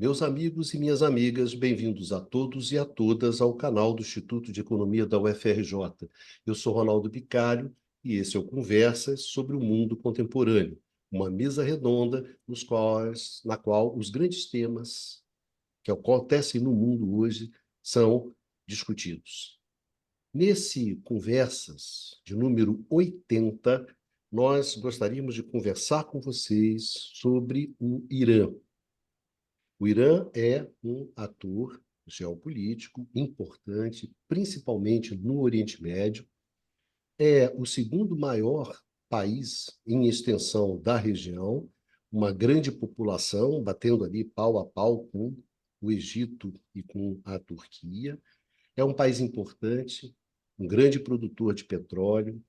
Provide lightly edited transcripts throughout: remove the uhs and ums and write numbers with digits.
Meus amigos e minhas amigas, bem-vindos a todos e a todas ao canal do Instituto de Economia da UFRJ. Eu sou Ronaldo Bicalho e esse é o Conversas sobre o Mundo Contemporâneo, uma mesa redonda na qual os grandes temas que acontecem no mundo hoje são discutidos. Nesse Conversas de número 80, nós gostaríamos de conversar com vocês sobre o Irã. O Irã é um ator geopolítico importante, principalmente no Oriente Médio. É o segundo maior país em extensão da região, uma grande população, batendo ali pau a pau com o Egito e com a Turquia. É um país importante, um grande produtor de petróleo,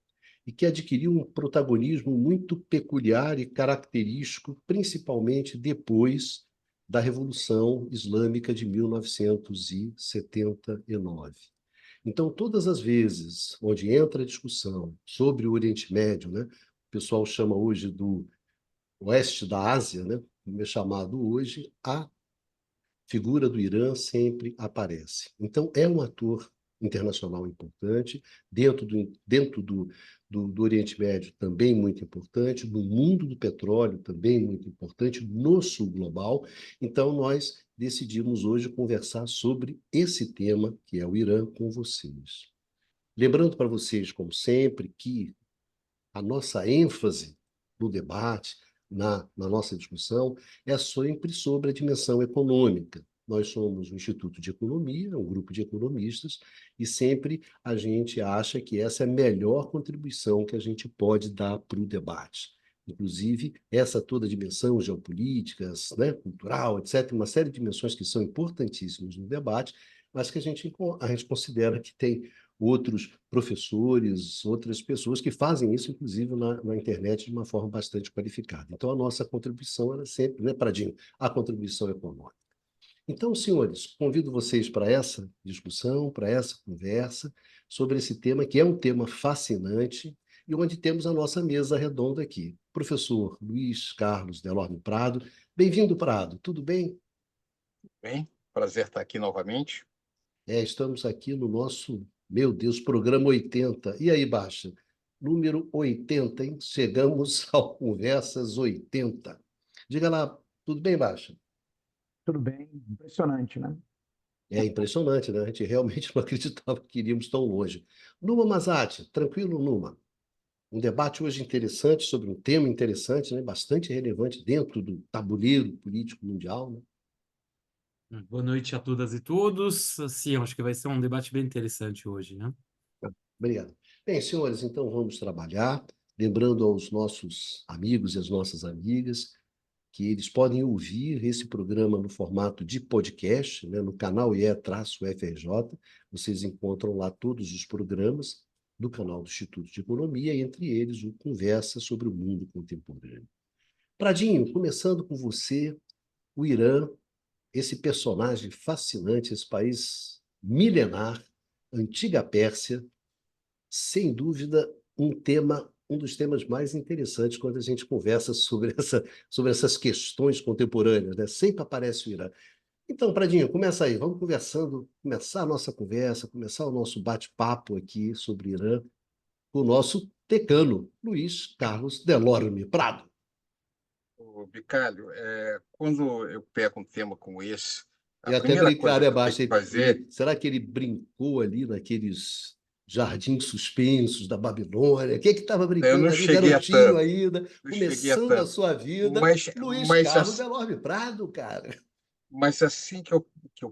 e que adquiriu um protagonismo muito peculiar e característico, principalmente depois da Revolução Islâmica de 1979. Então, todas as vezes onde entra a discussão sobre o Oriente Médio, né, o pessoal chama hoje do Oeste da Ásia, né, como é chamado hoje, a figura do Irã sempre aparece. Então, é um ator internacional importante, dentro do Oriente Médio também muito importante, no mundo do petróleo também muito importante, no sul global. Então, nós decidimos hoje conversar sobre esse tema, que é o Irã, com vocês. Lembrando para vocês, como sempre, que a nossa ênfase no debate, na nossa discussão, é sempre sobre a dimensão econômica. Nós somos um instituto de economia, um grupo de economistas, e sempre a gente acha que essa é a melhor contribuição que a gente pode dar para o debate. Inclusive, essa toda dimensão geopolítica, né, cultural, etc., uma série de dimensões que são importantíssimas no debate, mas que a gente considera que tem outros professores, outras pessoas que fazem isso, inclusive, na internet de uma forma bastante qualificada. Então, a nossa contribuição era sempre, né, Pradinho, a contribuição econômica. Então, senhores, convido vocês para essa discussão, para essa conversa sobre esse tema, que é um tema fascinante e onde temos a nossa mesa redonda aqui. Professor Luiz Carlos Delorme Prado. Bem-vindo, Prado. Tudo bem? Bem, prazer estar aqui novamente. Estamos aqui no nosso, meu Deus, programa 80. E aí, Baixa? Número 80, hein? Chegamos ao Conversas 80. Diga lá, tudo bem, Baixa? Tudo bem, impressionante, né? É impressionante, né? A gente realmente não acreditava que iríamos tão longe. Numa Mazati, tranquilo, Numa. Um debate hoje interessante sobre um tema interessante, né? Bastante relevante dentro do tabuleiro político mundial, né? Boa noite a todas e todos. Sim, eu acho que vai ser um debate bem interessante hoje, né? Obrigado. Bem, senhores, então vamos trabalhar. Lembrando aos nossos amigos e às nossas amigas que eles podem ouvir esse programa no formato de podcast, né, no canal IE-FRJ. Vocês encontram lá todos os programas do canal do Instituto de Economia, entre eles o Conversa sobre o Mundo Contemporâneo. Pradinho, começando com você, o Irã, esse personagem fascinante, esse país milenar, antiga Pérsia, sem dúvida, um dos temas mais interessantes quando a gente conversa sobre essas questões contemporâneas, né? Sempre aparece o Irã. Então, Pradinho, começa aí, vamos conversando, começar a nossa conversa, começar o nosso bate-papo aqui sobre Irã, com o nosso decano, Luiz Carlos Delorme Prado. Bicalho, quando eu pego um tema como esse, E a até primeira brincar, coisa né, que eu tenho Baixa? que fazer, Será que ele brincou ali naqueles jardins suspensos da Babilônia? Quem é que estava eu brincando não ali? cheguei a Garotinho tanto, ainda, não cheguei a começando a tanto, sua vida, mas, Luiz mas, Carlos assim, Delorme Prado, cara. mas assim que eu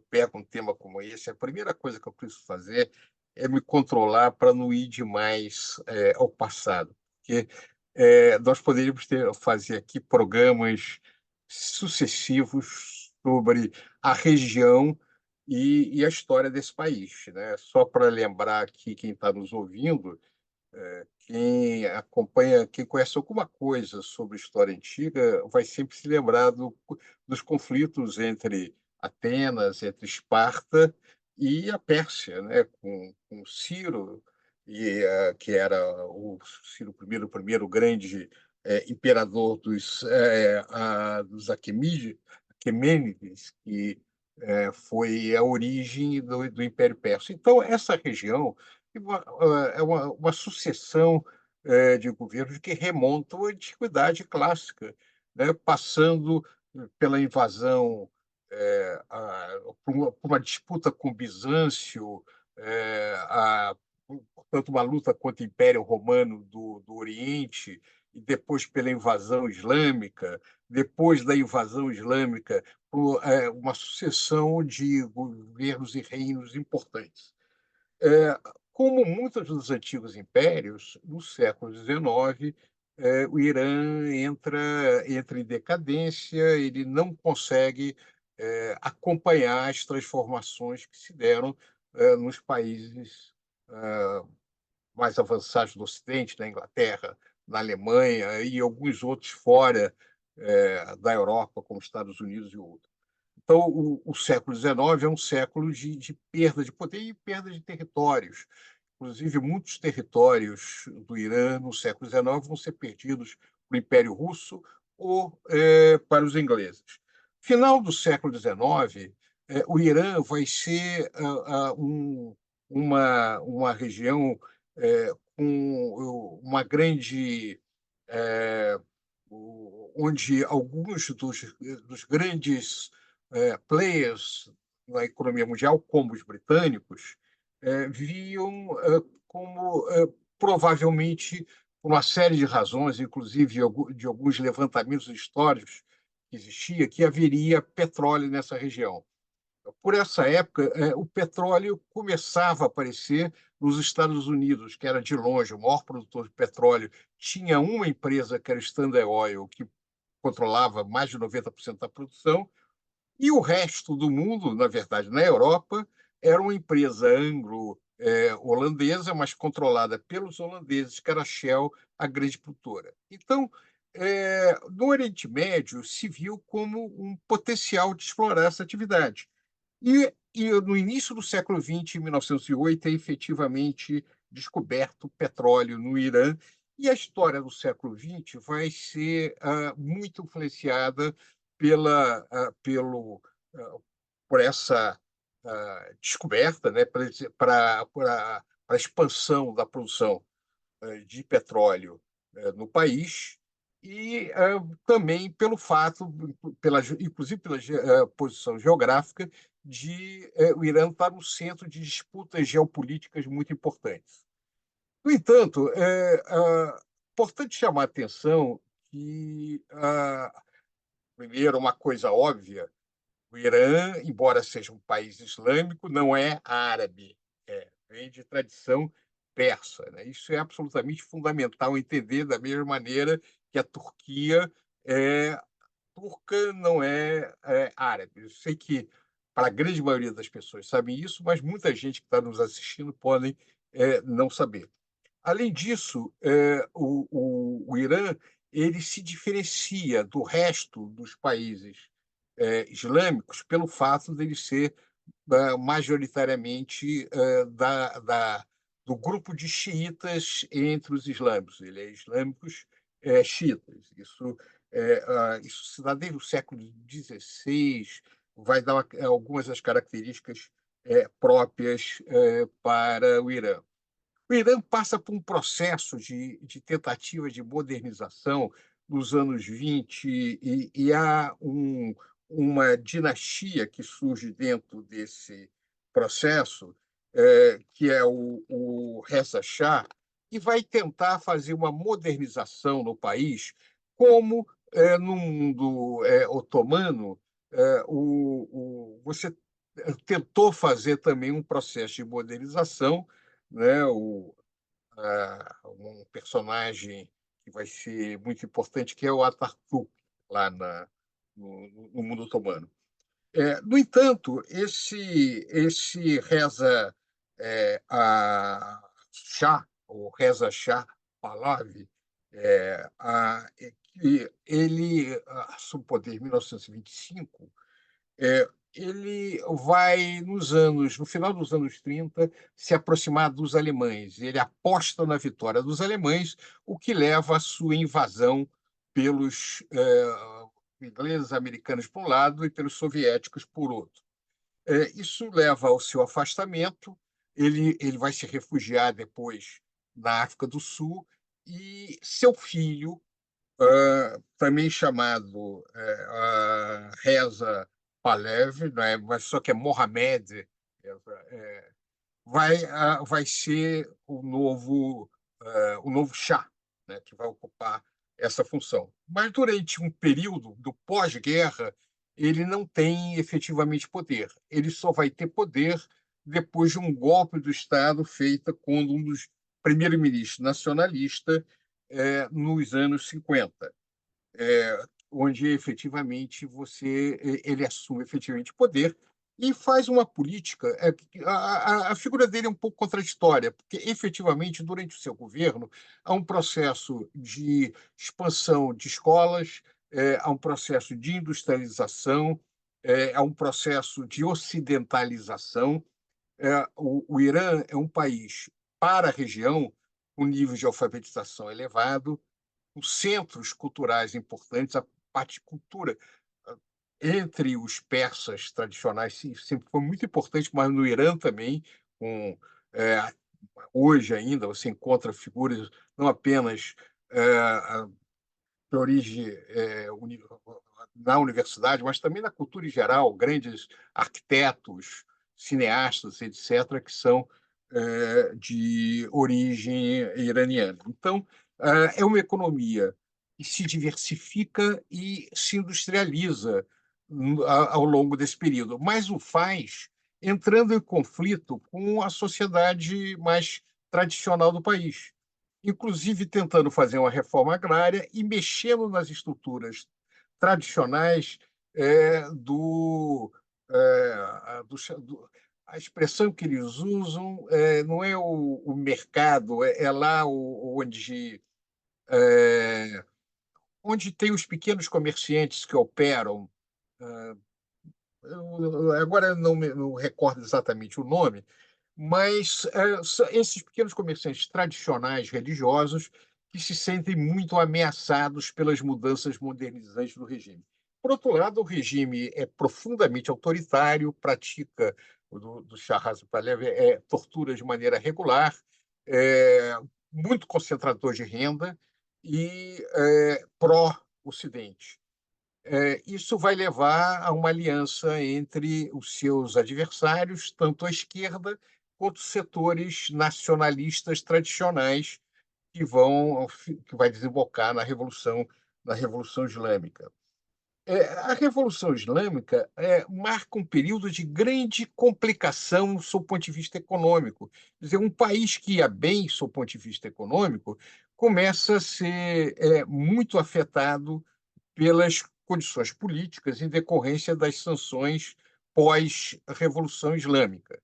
pego um tema como esse, a primeira coisa que eu preciso fazer é me controlar para não ir demais ao passado. Porque nós poderíamos fazer aqui programas sucessivos sobre a região e a história desse país, né? Só para lembrar aqui quem está nos ouvindo, quem acompanha, quem conhece alguma coisa sobre história antiga, vai sempre se lembrar dos conflitos entre Atenas, entre Esparta e a Pérsia, né? Com Ciro, que era o Ciro I, o primeiro grande imperador dos Aquemínidas, Aquemênides, que foi a origem do Império Persa. Então, essa região é uma sucessão de governos que remontam à antiguidade clássica, né? Passando pela invasão, por uma disputa com Bizâncio, portanto, uma luta contra o Império Romano do Oriente, e depois pela invasão islâmica, depois da invasão islâmica, uma sucessão de governos e reinos importantes. Como muitos dos antigos impérios, no século XIX, o Irã entra em decadência, ele não consegue acompanhar as transformações que se deram nos países mais avançados do Ocidente, na Inglaterra, na Alemanha e alguns outros fora da Europa, como Estados Unidos e outros. Então, o século XIX é um século de perda de poder e perda de territórios. Inclusive, muitos territórios do Irã no século XIX vão ser perdidos para o Império Russo ou para os ingleses. Final do século XIX, o Irã vai ser uma região com uma grande onde alguns dos grandes players na economia mundial, como os britânicos, viam como, provavelmente, por uma série de razões, inclusive de alguns levantamentos históricos que existia, que haveria petróleo nessa região. Por essa época, o petróleo começava a aparecer nos Estados Unidos, que era de longe o maior produtor de petróleo. Tinha uma empresa, que era o Standard Oil, que controlava mais de 90% da produção, e o resto do mundo, na verdade, na Europa, era uma empresa anglo-holandesa, mas controlada pelos holandeses, que era a Shell, a grande produtora. Então, no Oriente Médio, se viu como um potencial de explorar essa atividade. E no início do século XX, em 1908, é efetivamente descoberto petróleo no Irã, e a história do século XX vai ser muito influenciada pela, pelo, por essa descoberta, né, para a expansão da produção de petróleo no país, e também pelo fato, inclusive pela posição geográfica, de o Irã estar no centro de disputas geopolíticas muito importantes. No entanto, é importante chamar a atenção que, primeiro, uma coisa óbvia: o Irã, embora seja um país islâmico, não é árabe, vem de tradição persa, né? Isso é absolutamente fundamental entender, da mesma maneira que a Turquia é turca, não é árabe. Eu sei que, para a grande maioria das pessoas, sabem isso, mas muita gente que está nos assistindo pode não saber. Além disso, o Irã ele se diferencia do resto dos países islâmicos pelo fato de ele ser majoritariamente do grupo de xiitas entre os islâmicos. Ele é islâmicos xiitas. Isso se dá desde o século XVI, vai dar algumas das características próprias para o Irã. O Irã passa por um processo de tentativa de modernização nos anos 20 e há uma dinastia que surge dentro desse processo, que é o Reza Shah, e vai tentar fazer uma modernização no país, como no mundo otomano, você tentou fazer também um processo de modernização, né? Um personagem que vai ser muito importante, que é o Atatürk, lá no mundo otomano. No entanto, esse Reza Shah, ou Reza Shah Pahlavi, que ele assume o poder em 1925, ele vai, no final dos anos 30, se aproximar dos alemães. Ele aposta na vitória dos alemães, o que leva à sua invasão pelos ingleses, americanos por um lado e pelos soviéticos por outro. Isso leva ao seu afastamento, ele vai se refugiar depois na África do Sul, e seu filho, também chamado Reza Pahlavi, né, mas só que é Mohamed, vai ser o novo Shah, né, que vai ocupar essa função. Mas durante um período do pós-guerra, ele não tem efetivamente poder. Ele só vai ter poder depois de um golpe do Estado feito quando um dos primeiros-ministros nacionalistas nos anos 50, onde efetivamente ele assume efetivamente poder e faz uma política. A figura dele é um pouco contraditória, porque efetivamente durante o seu governo há um processo de expansão de escolas, há um processo de industrialização, há um processo de ocidentalização. O Irã é um país, para a região, com nível de alfabetização elevado, com centros culturais importantes, a parte de cultura entre os persas tradicionais sempre foi muito importante, mas no Irã também, com, hoje ainda você encontra figuras não apenas de origem na universidade, mas também na cultura em geral, grandes arquitetos, cineastas, etc., que são de origem iraniana. Então, é uma economia que se diversifica e se industrializa ao longo desse período, mas o faz entrando em conflito com a sociedade mais tradicional do país, inclusive tentando fazer uma reforma agrária e mexendo nas estruturas tradicionais a expressão que eles usam não é o mercado, é lá onde tem os pequenos comerciantes que operam. Agora não recordo exatamente o nome, mas esses pequenos comerciantes tradicionais religiosos que se sentem muito ameaçados pelas mudanças modernizantes do regime. Por outro lado, o regime é profundamente autoritário, pratica do Shah Reza Pahlavi tortura de maneira regular, muito concentrador de renda e pró-Ocidente. Isso vai levar a uma aliança entre os seus adversários, tanto à esquerda quanto os setores nacionalistas tradicionais que vai desembocar na Revolução Islâmica. A Revolução Islâmica marca um período de grande complicação sob o ponto de vista econômico. Quer dizer, um país que ia bem sob o ponto de vista econômico começa a ser muito afetado pelas condições políticas em decorrência das sanções pós-Revolução Islâmica.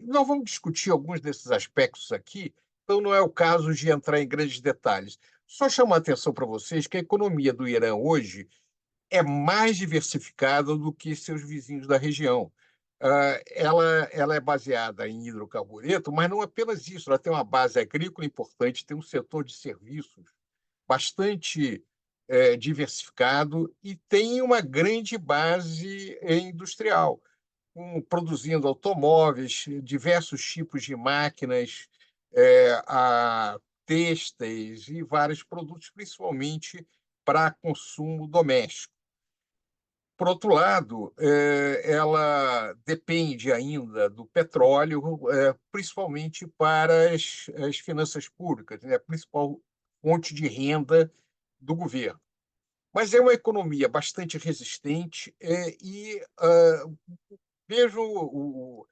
Nós vamos discutir alguns desses aspectos aqui, então não é o caso de entrar em grandes detalhes. Só chamar a atenção para vocês que a economia do Irã hoje é mais diversificada do que seus vizinhos da região. Ela é baseada em hidrocarbureto, mas não apenas isso, ela tem uma base agrícola importante, tem um setor de serviços bastante diversificado e tem uma grande base industrial, produzindo automóveis, diversos tipos de máquinas, têxteis e vários produtos, principalmente para consumo doméstico. Por outro lado, ela depende ainda do petróleo, principalmente para as finanças públicas, né? A principal fonte de renda do governo. Mas é uma economia bastante resistente e vejo o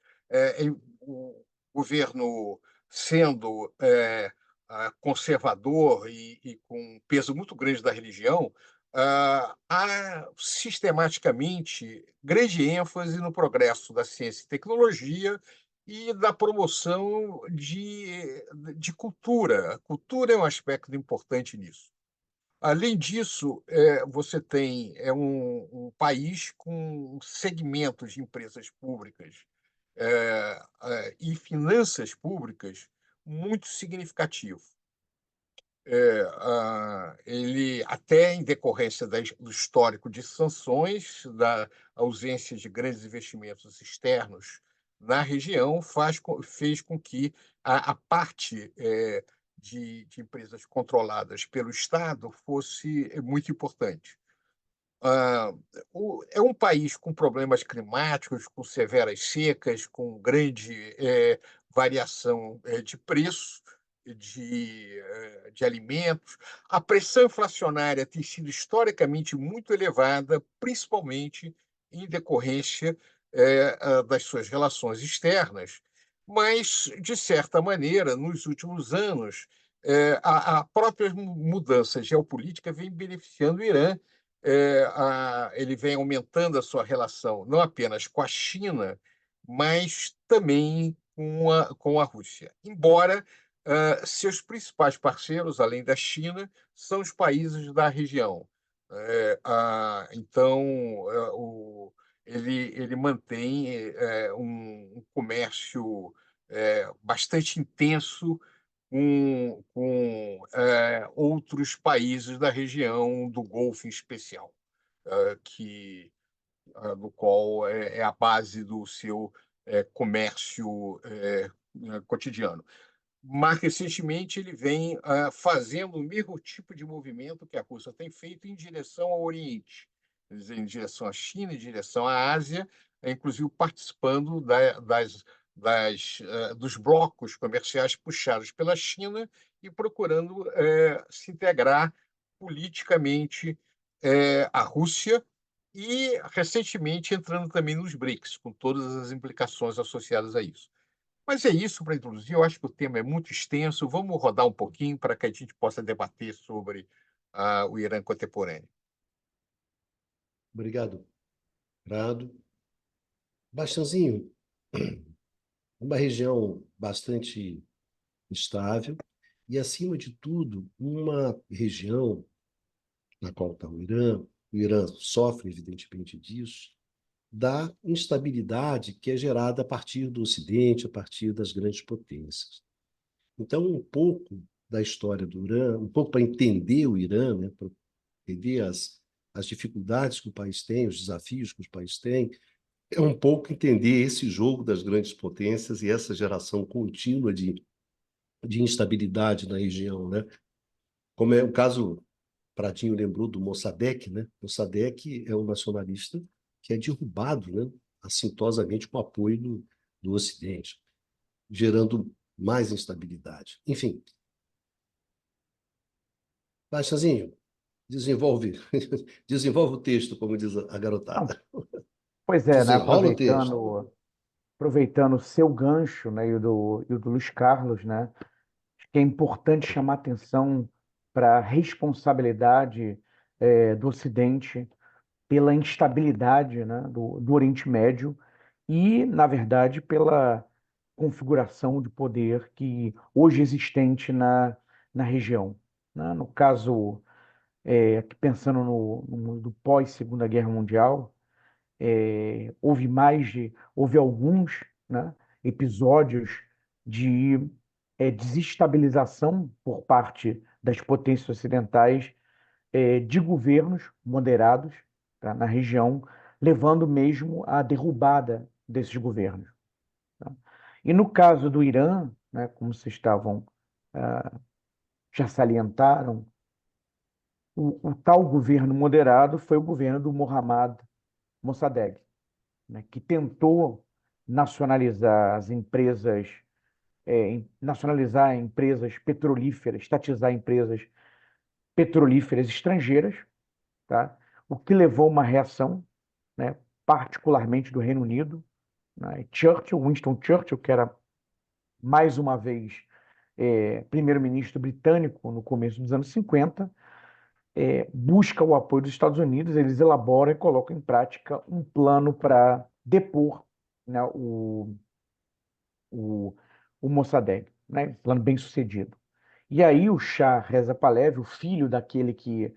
governo sendo conservador e com um peso muito grande da religião, há sistematicamente grande ênfase no progresso da ciência e tecnologia e da promoção de cultura. A cultura é um aspecto importante nisso. Além disso, você tem um país com segmentos de empresas públicas e finanças públicas muito significativo. ele, até em decorrência do histórico de sanções, da ausência de grandes investimentos externos na região, fez com que a parte de empresas controladas pelo Estado fosse muito importante. Ah, É um país com problemas climáticos, com severas secas, com grande variação de preço de alimentos. A pressão inflacionária tem sido historicamente muito elevada, principalmente em decorrência das suas relações externas, mas, de certa maneira, nos últimos anos, a própria mudança geopolítica vem beneficiando o Irã. Ele vem aumentando a sua relação não apenas com a China, mas também com a Rússia. Embora seus principais parceiros, além da China, são os países da região. Então, ele mantém um comércio bastante intenso com outros países da região do Golfo em especial, do qual é a base do seu comércio cotidiano. Mais recentemente, ele vem fazendo o mesmo tipo de movimento que a Rússia tem feito em direção ao Oriente, quer dizer, em direção à China, em direção à Ásia, inclusive participando dos blocos comerciais puxados pela China e procurando se integrar politicamente à Rússia e, recentemente, entrando também nos BRICS, com todas as implicações associadas a isso. Mas é isso para introduzir. Eu acho que o tema é muito extenso. Vamos rodar um pouquinho para que a gente possa debater sobre o Irã contemporâneo. Obrigado, Prado. Bastanzinho, uma região bastante estável e, acima de tudo, uma região na qual está o Irã. O Irã sofre, evidentemente, disso, da instabilidade que é gerada a partir do Ocidente, a partir das grandes potências. Então, um pouco da história do Irã, um pouco para entender o Irã, né, para entender as dificuldades que o país tem, os desafios que o país tem, é um pouco entender esse jogo das grandes potências e essa geração contínua de instabilidade na região, né? Como é o caso, Pradinho lembrou do Mossadegh, né? Mossadegh é um nacionalista que é derrubado, né, assintosamente com o apoio do Ocidente, gerando mais instabilidade. Enfim, Baixazinho, desenvolve, desenvolve o texto, como diz a Não, garotada. pois é, né? Desenrola o texto. Aproveitando o seu gancho, né, e o do Luiz Carlos, né? Acho que é importante chamar atenção para a responsabilidade do Ocidente pela instabilidade, né, do Oriente Médio e, na verdade, pela configuração de poder que hoje existente na região, né? No caso, aqui pensando no mundo pós-Segunda Guerra Mundial, houve alguns, né, episódios de desestabilização por parte das potências ocidentais de governos moderados, tá, na região, levando mesmo à derrubada desses governos, tá? E no caso do Irã, né, como vocês já salientaram, o tal governo moderado foi o governo do Mohammad Mossadegh, né, que tentou nacionalizar as empresas, nacionalizar empresas petrolíferas, estatizar empresas petrolíferas estrangeiras, tá? O que levou a uma reação, né, particularmente do Reino Unido, né? Winston Churchill, que era mais uma vez primeiro-ministro britânico no começo dos anos 50, busca o apoio dos Estados Unidos, eles elaboram e colocam em prática um plano para depor, né, o, o Mossadegh, né, um plano bem sucedido. E aí o Shah Reza Pahlavi, o filho daquele que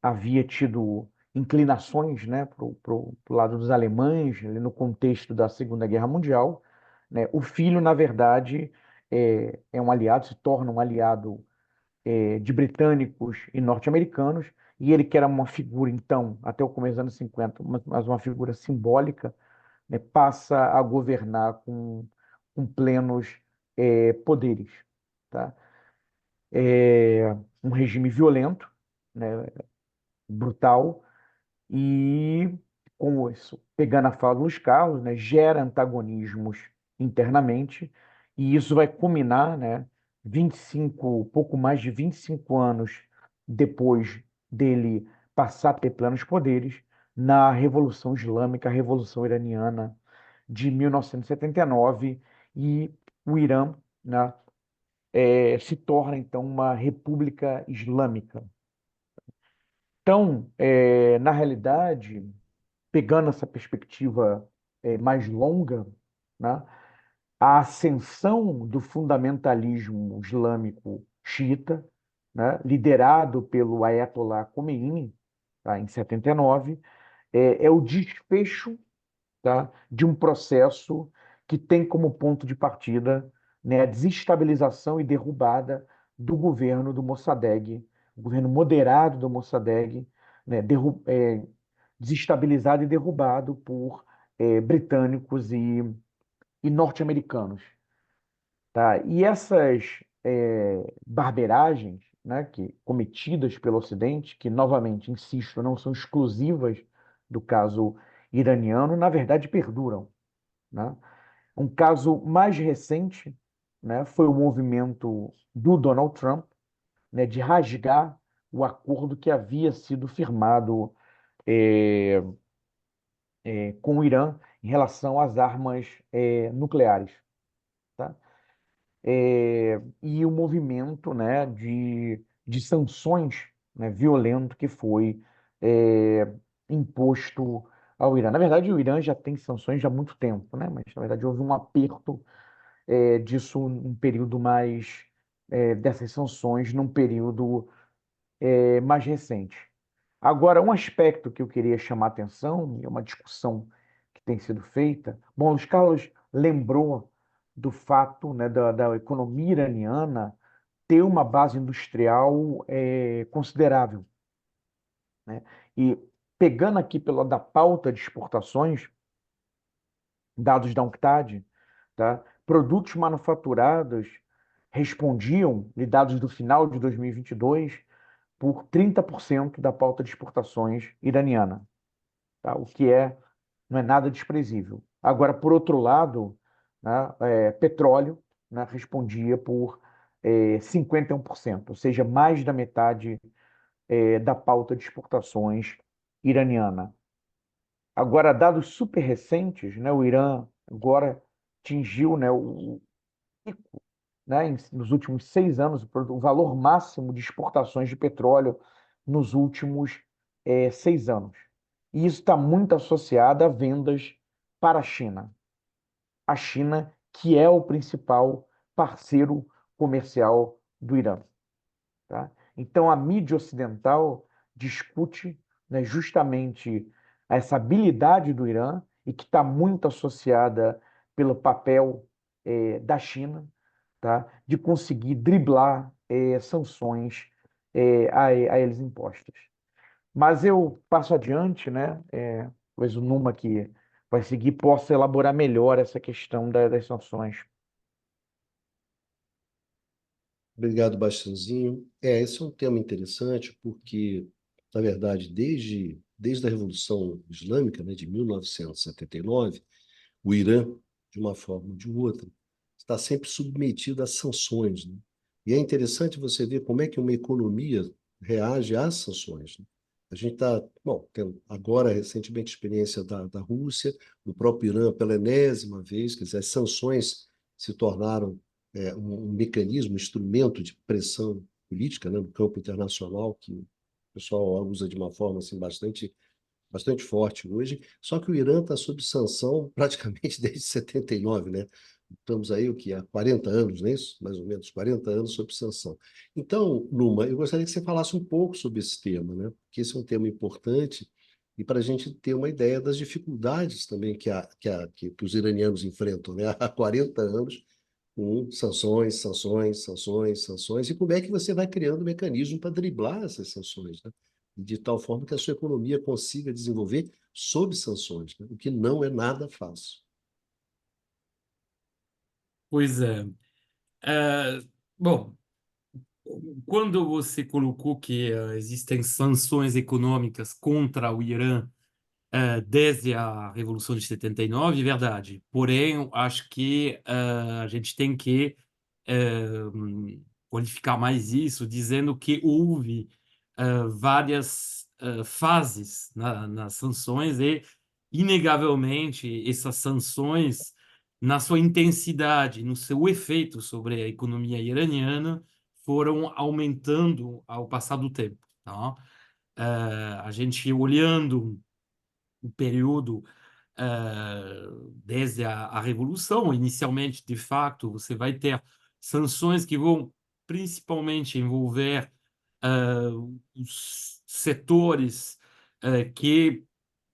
havia tido inclinações, né, para o lado dos alemães, ali no contexto da Segunda Guerra Mundial, né, o filho, na verdade, é um aliado, se torna um aliado de britânicos e norte-americanos, e ele que era uma figura, então, até o começo dos anos 50, mas uma figura simbólica, né, passa a governar com plenos poderes, tá? Um regime violento, né, brutal, e com isso, pegando a fala dos Carlos, né, gera antagonismos internamente, e isso vai culminar, né, 25, pouco mais de 25 anos depois dele passar a ter plenos poderes, na Revolução Islâmica, a Revolução Iraniana de 1979, e o Irã, né, se torna, então, uma república islâmica. Então, na realidade, pegando essa perspectiva mais longa, né, a ascensão do fundamentalismo islâmico xiita, né, liderado pelo Ayatollah Khomeini, tá, em 79, é o desfecho, tá, de um processo que tem como ponto de partida, né, a desestabilização e derrubada do governo do Mossadegh, o governo moderado do Mossadegh, né, desestabilizado e derrubado por britânicos e norte-americanos. Tá? E essas barberagens, né, cometidas pelo Ocidente, que, novamente, insisto, não são exclusivas do caso iraniano, na verdade perduram, né? Um caso mais recente, né, foi o movimento do Donald Trump, né, de rasgar o acordo que havia sido firmado eh, com o Irã em relação às armas nucleares, tá? E o movimento, né, de sanções, né, violento que foi imposto ao Irã. Na verdade, o Irã já tem sanções há muito tempo, né? Mas, na verdade, houve um aperto disso num período mais dessas sanções num período mais recente. Agora, um aspecto que eu queria chamar a atenção, e é uma discussão que tem sido feita, bom, Luiz Carlos lembrou do fato, né, da economia iraniana ter uma base industrial considerável, né? E pegando aqui pela da pauta de exportações, dados da UNCTAD, tá? Produtos manufaturados respondiam, e dados do final de 2022, por 30% da pauta de exportações iraniana, tá? O que não é nada desprezível. Agora, por outro lado, né, petróleo, né, respondia por 51%, ou seja, mais da metade da pauta de exportações iraniana. Agora, dados super recentes, né, o Irã agora atingiu, né, o pico, né, nos últimos 6 anos, o valor máximo de exportações de petróleo nos últimos 6 anos. E isso está muito associado a vendas para a China. A China, que é o principal parceiro comercial do Irã. Tá? Então, a mídia ocidental discute, né, justamente essa habilidade do Irã e que está muito associada pelo papel da China, tá, de conseguir driblar sanções a eles impostas. Mas eu passo adiante, né? Talvez o Numa que vai seguir possa elaborar melhor essa questão das sanções. Obrigado, Bastianzinho. Esse é um tema interessante porque, na verdade, desde a Revolução Islâmica, né, de 1979, o Irã, de uma forma ou de outra, está sempre submetido a sanções, né? E é interessante você ver como é que uma economia reage às sanções, né? A gente está, bom, tendo agora recentemente a experiência da Rússia, do próprio Irã pela enésima vez, quer dizer, as sanções se tornaram um mecanismo, um instrumento de pressão política, né, no campo internacional, que o pessoal usa de uma forma assim, bastante forte hoje, só que o Irã está sob sanção praticamente desde 79, né? Estamos aí, o que, há 40 anos, não é isso? Mais ou menos 40 anos sob sanção. Então, Numa, eu gostaria que você falasse um pouco sobre esse tema, né? Porque esse é um tema importante e para a gente ter uma ideia das dificuldades também que os iranianos enfrentam, né? Há 40 anos com sanções, sanções, sanções, sanções, e como é que você vai criando um mecanismo para driblar essas sanções, né? De tal forma que a sua economia consiga desenvolver sob sanções, né? O que não é nada fácil. Pois é. É, bom, quando você colocou que existem sanções econômicas contra o Irã desde a Revolução de 79, é verdade. Porém, eu acho que a gente tem que qualificar mais isso, dizendo que houve várias fases nas sanções e, inegavelmente, essas sanções, na sua intensidade, no seu efeito sobre a economia iraniana, foram aumentando ao passar do tempo. Tá? A gente olhando o período desde a Revolução, inicialmente, de fato, você vai ter sanções que vão principalmente envolver os setores que,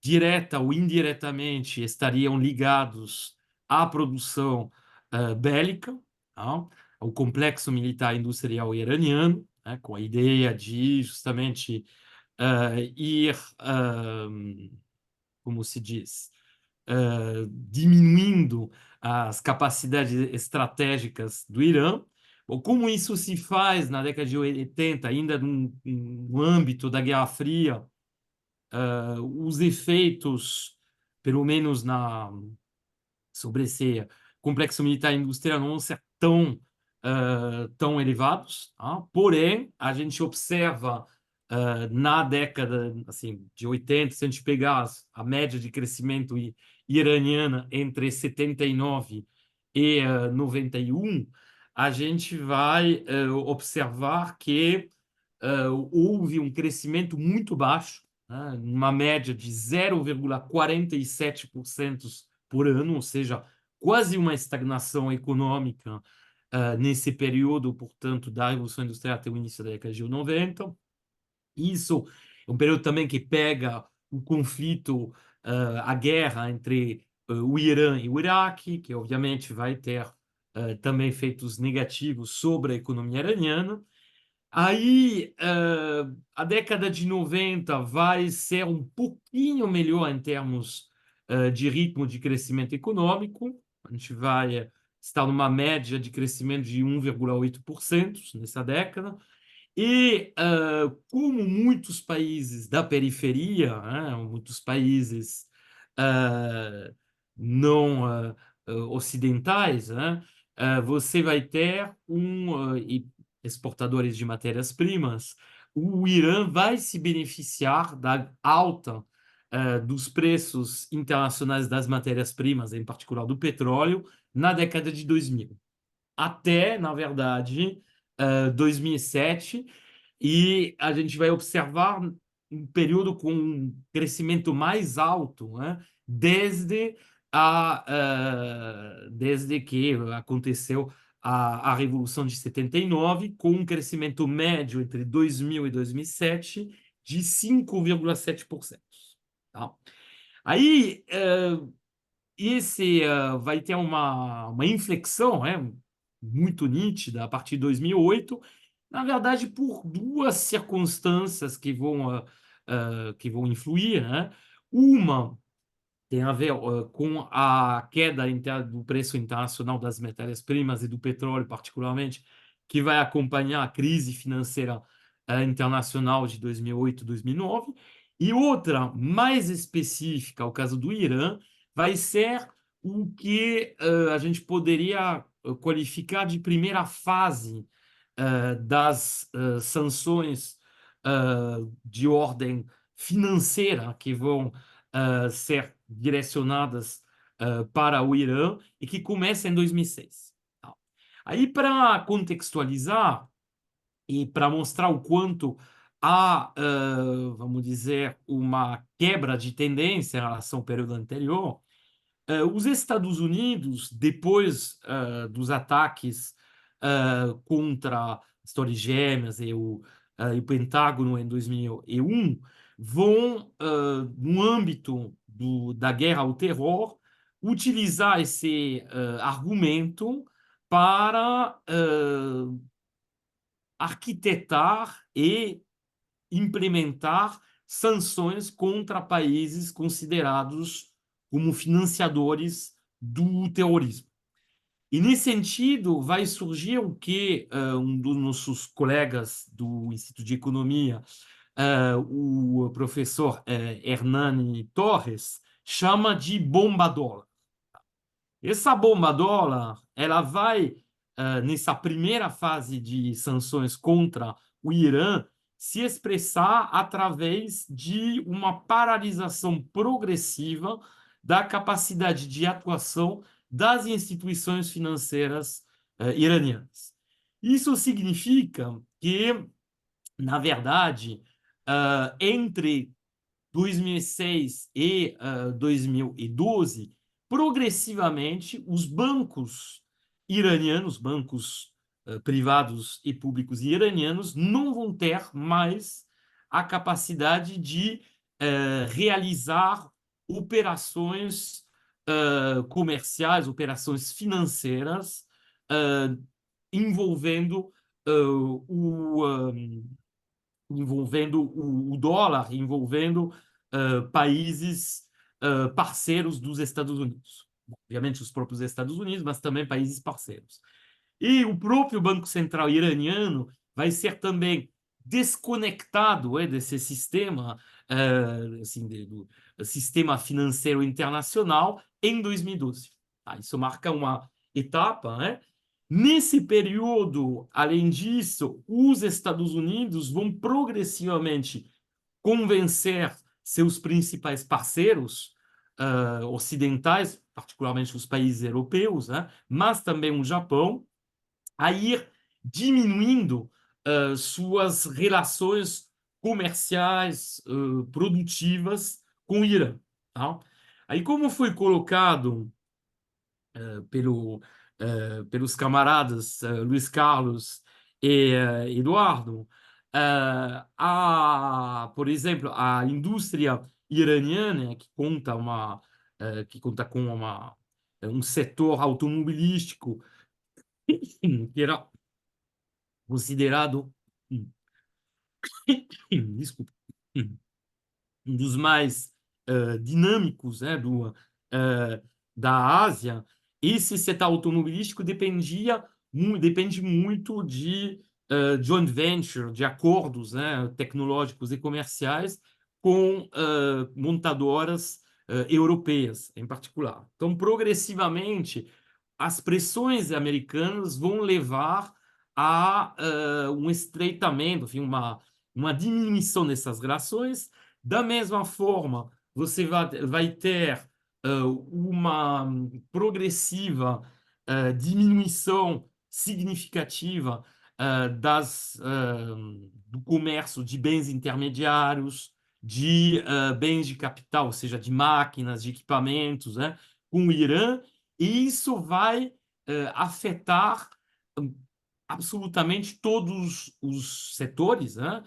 direta ou indiretamente, estariam ligados à produção bélica, tá? Ao complexo militar industrial iraniano, né? Com a ideia de justamente ir, como se diz, diminuindo as capacidades estratégicas do Irã. Bom, como isso se faz na década de 80, ainda no âmbito da Guerra Fria, os efeitos, pelo menos sobre esse complexo militar industrial, não vão ser tão elevados, tá? Porém, a gente observa na década assim, de 80, se a gente pegar a média de crescimento iraniana entre 79 e 91, a gente vai observar que houve um crescimento muito baixo, né, uma média de 0,47% por ano, ou seja, quase uma estagnação econômica nesse período, portanto, da Revolução Industrial até o início da década de 90. Isso é um período também que pega o conflito, a guerra entre o Irã e o Iraque, que obviamente vai ter também efeitos negativos sobre a economia iraniana. Aí, a década de 90 vai ser um pouquinho melhor em termos de ritmo de crescimento econômico. A gente vai estar numa média de crescimento de 1,8% nessa década. E, como muitos países da periferia, né, muitos países não ocidentais, né, você vai ter exportadores de matérias-primas. O Irã vai se beneficiar da alta dos preços internacionais das matérias-primas, em particular do petróleo, na década de 2000 até, na verdade, 2007, e a gente vai observar um período com um crescimento mais alto, né? Desde que aconteceu a Revolução de 79, com um crescimento médio entre 2000 e 2007 de 5,7%. Tá? Aí, esse vai ter uma inflexão, né, muito nítida a partir de 2008, na verdade, por duas circunstâncias que vão influir, né? Uma tem a ver com a queda do preço internacional das matérias-primas e do petróleo, particularmente, que vai acompanhar a crise financeira internacional de 2008, 2009. E outra, mais específica, o caso do Irã, vai ser o que a gente poderia qualificar de primeira fase das sanções de ordem financeira que vão ser direcionadas para o Irã e que começa em 2006. Tá? Aí, para contextualizar e para mostrar o quanto há, vamos dizer, uma quebra de tendência em relação ao período anterior, os Estados Unidos, depois dos ataques contra as Torres Gêmeas e o Pentágono em 2001, vão, no âmbito da guerra ao terror, utilizar esse argumento para arquitetar e implementar sanções contra países considerados como financiadores do terrorismo. E, nesse sentido, vai surgir o que um dos nossos colegas do Instituto de Economia, o professor Hernani Torres, chama de bomba dólar. Essa bomba dólar, ela vai, nessa primeira fase de sanções contra o Irã, se expressar através de uma paralisação progressiva da capacidade de atuação das instituições financeiras iranianas. Isso significa que, na verdade, entre 2006 e 2012, progressivamente, os bancos iranianos, bancos privados e públicos iranianos, não vão ter mais a capacidade de realizar operações comerciais, operações financeiras envolvendo o dólar, envolvendo países parceiros dos Estados Unidos. Obviamente, os próprios Estados Unidos, mas também países parceiros. E o próprio Banco Central iraniano vai ser também desconectado desse sistema, assim, do sistema financeiro internacional em 2012. Isso marca uma etapa, né? Nesse período, além disso, os Estados Unidos vão progressivamente convencer seus principais parceiros ocidentais, particularmente os países europeus, né, mas também o Japão, a ir diminuindo suas relações comerciais produtivas com o Irã. Tá? Aí, como foi colocado pelos camaradas Luiz Carlos e Eduardo, por exemplo, a indústria iraniana, que conta com um setor automobilístico que era considerado desculpa, um dos mais dinâmicos, né, da Ásia. Esse setor automobilístico depende muito de joint venture, de acordos, né, tecnológicos e comerciais com montadoras europeias, em particular. Então, progressivamente, as pressões americanas vão levar a um estreitamento, enfim, uma diminuição dessas relações. Da mesma forma, você vai ter uma progressiva diminuição significativa do comércio de bens intermediários, de bens de capital, ou seja, de máquinas, de equipamentos, né, com o Irã, e isso vai afetar absolutamente todos os setores, né?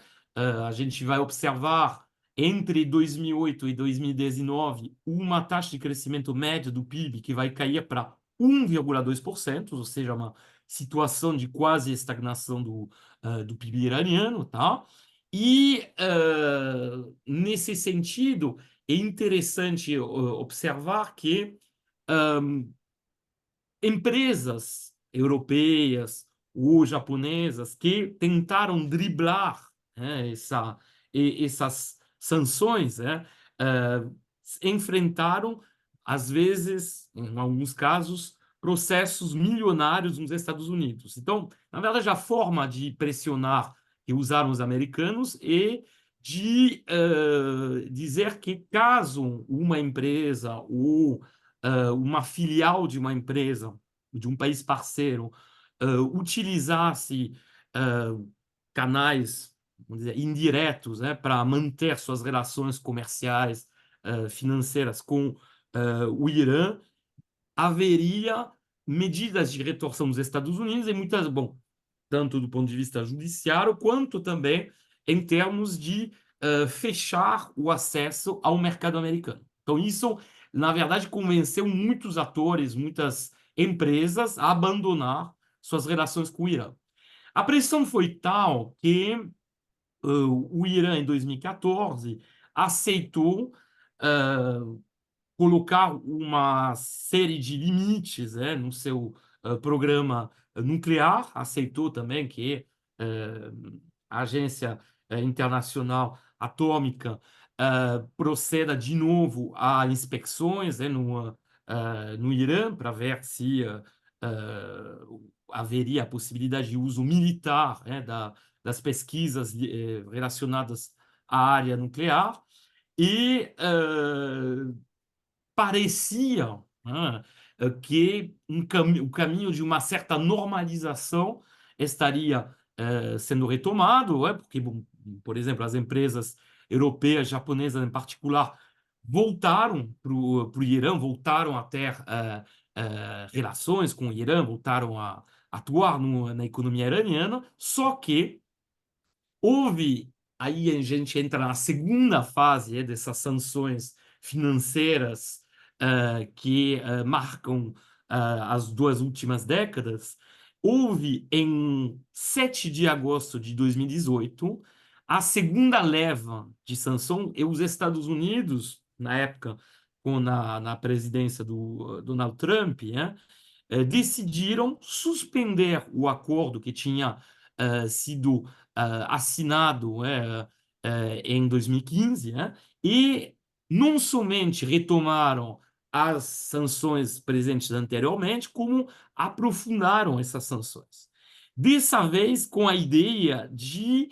A gente vai observar entre 2008 e 2019 uma taxa de crescimento médio do PIB que vai cair para 1,2%, ou seja, uma situação de quase estagnação do PIB iraniano, tá? E, nesse sentido, é interessante observar que empresas europeias ou japonesas que tentaram driblar, né, essas sanções, né, enfrentaram, às vezes, em alguns casos, processos milionários nos Estados Unidos. Então, na verdade, a forma de pressionar que usaram os americanos é de dizer que caso uma empresa ou uma filial de uma empresa, de um país parceiro, utilizasse canais, vamos dizer, indiretos, né, para manter suas relações comerciais, financeiras com o Irã, haveria medidas de retorção dos Estados Unidos e muitas, bom, tanto do ponto de vista judiciário, quanto também em termos de fechar o acesso ao mercado americano. Então, isso, na verdade, convenceu muitos atores, muitas empresas a abandonar suas relações com o Irã. A pressão foi tal que o Irã, em 2014, aceitou colocar uma série de limites, no seu programa nuclear, aceitou também que a Agência Internacional Atômica proceda de novo a inspeções no Irã para ver se haveria a possibilidade de uso militar das pesquisas relacionadas à área nuclear. E parecia, né, que o caminho de uma certa normalização estaria sendo retomado, porque, bom, por exemplo, as empresas europeias, japonesas em particular, voltaram para o Irã, voltaram a ter relações com o Irã, voltaram a atuar na economia iraniana, só que houve, aí a gente entra na segunda fase dessas sanções financeiras que marcam as 2 últimas décadas. Houve, em 7 de agosto de 2018, a segunda leva de sanção, e os Estados Unidos, na época, na presidência do Donald Trump, decidiram suspender o acordo que tinha sido assinado em 2015, e não somente retomaram as sanções presentes anteriormente, como aprofundaram essas sanções. Dessa vez, com a ideia de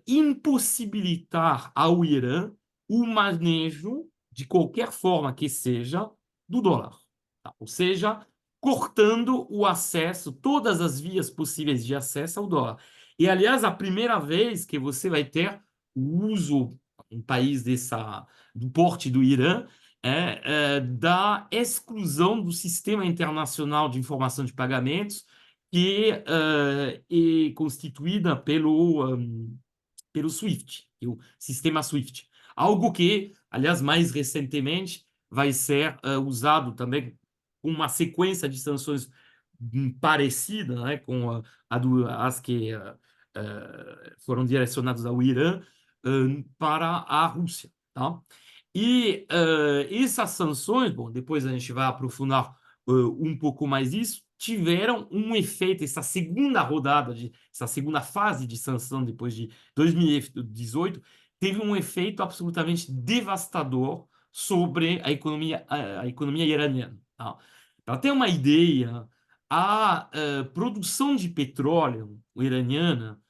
impossibilitar ao Irã o manejo, de qualquer forma que seja, do dólar. Tá? Ou seja, cortando o acesso, todas as vias possíveis de acesso ao dólar. E, aliás, a primeira vez que você vai ter o uso, um país do porte do Irã, da exclusão do Sistema Internacional de Informação de Pagamentos, que é constituída pelo SWIFT, o sistema SWIFT. Algo que, aliás, mais recentemente, vai ser usado também com uma sequência de sanções parecida, com as que foram direcionadas ao Irã para a Rússia. Tá? E essas sanções, bom, depois a gente vai aprofundar um pouco mais isso, tiveram um efeito, essa segunda fase de sanção depois de 2018, teve um efeito absolutamente devastador sobre a economia iraniana. Tá? Para ter uma ideia, a produção de petróleo iraniana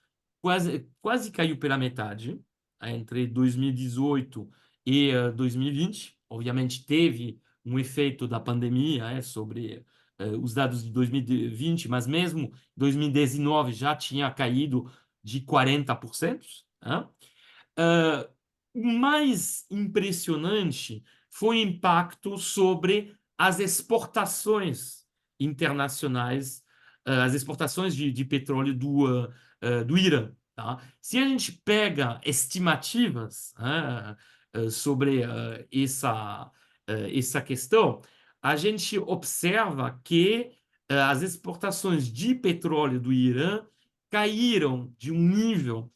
quase caiu pela metade entre 2018 e 2020. Obviamente, teve um efeito da pandemia sobre os dados de 2020, mas mesmo 2019 já tinha caído de 40%. O mais impressionante foi o impacto sobre as exportações internacionais, as exportações de petróleo do Irã. Tá? Se a gente pega estimativas sobre essa questão, a gente observa que as exportações de petróleo do Irã caíram de um nível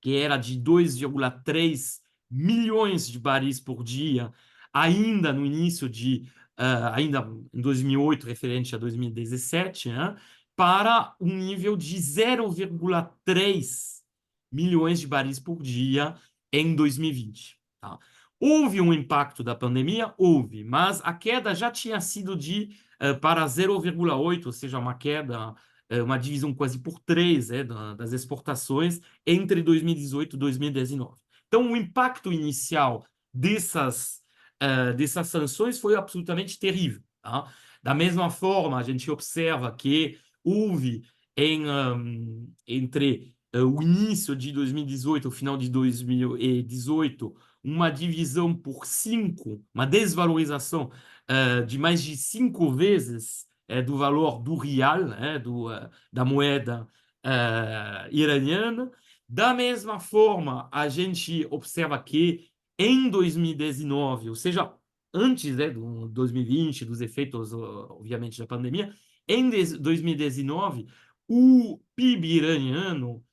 que era de 2,3 milhões de baris por dia, ainda no início ainda em 2008, referente a 2017, para um nível de 0,3 milhões de baris por dia em 2020. Tá? Houve um impacto da pandemia? Houve, mas a queda já tinha sido para 0,8, ou seja, uma queda, uma divisão quase por 3 das exportações entre 2018 e 2019. Então, o impacto inicial dessas sanções foi absolutamente terrível. Tá? Da mesma forma, a gente observa que houve entre o início de 2018 e o final de 2018 uma divisão por 5, uma desvalorização de mais de 5 vezes do valor do real, da moeda iraniana. Da mesma forma, a gente observa que em 2019, ou seja, antes, né, do 2020, dos efeitos, obviamente, da pandemia, em 2019, o PIB iraniano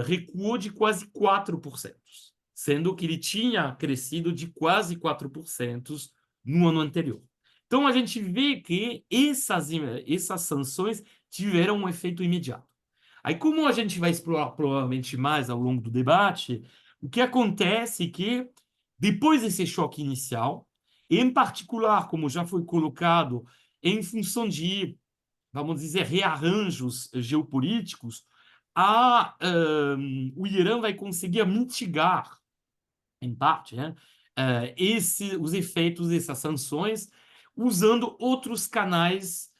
recuou de quase 4%, sendo que ele tinha crescido de quase 4% no ano anterior. Então, a gente vê que essas sanções tiveram um efeito imediato. Aí, como a gente vai explorar provavelmente mais ao longo do debate, o que acontece é que, depois desse choque inicial, em particular, como já foi colocado, em função de, vamos dizer, rearranjos geopolíticos, o Irã vai conseguir mitigar, em parte, né, os efeitos dessas sanções, usando outros canais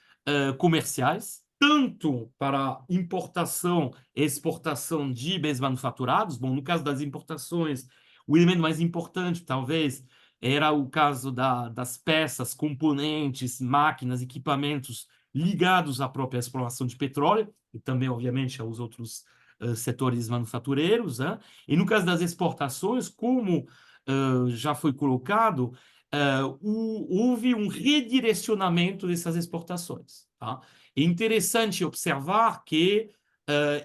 comerciais, tanto para importação e exportação de bens manufaturados. Bom, no caso das importações, o elemento mais importante, talvez, era o caso das peças, componentes, máquinas, equipamentos ligados à própria exploração de petróleo, e também, obviamente, aos outros setores manufatureiros, né? E no caso das exportações, como já foi colocado, houve um redirecionamento dessas exportações. Tá? É interessante observar que,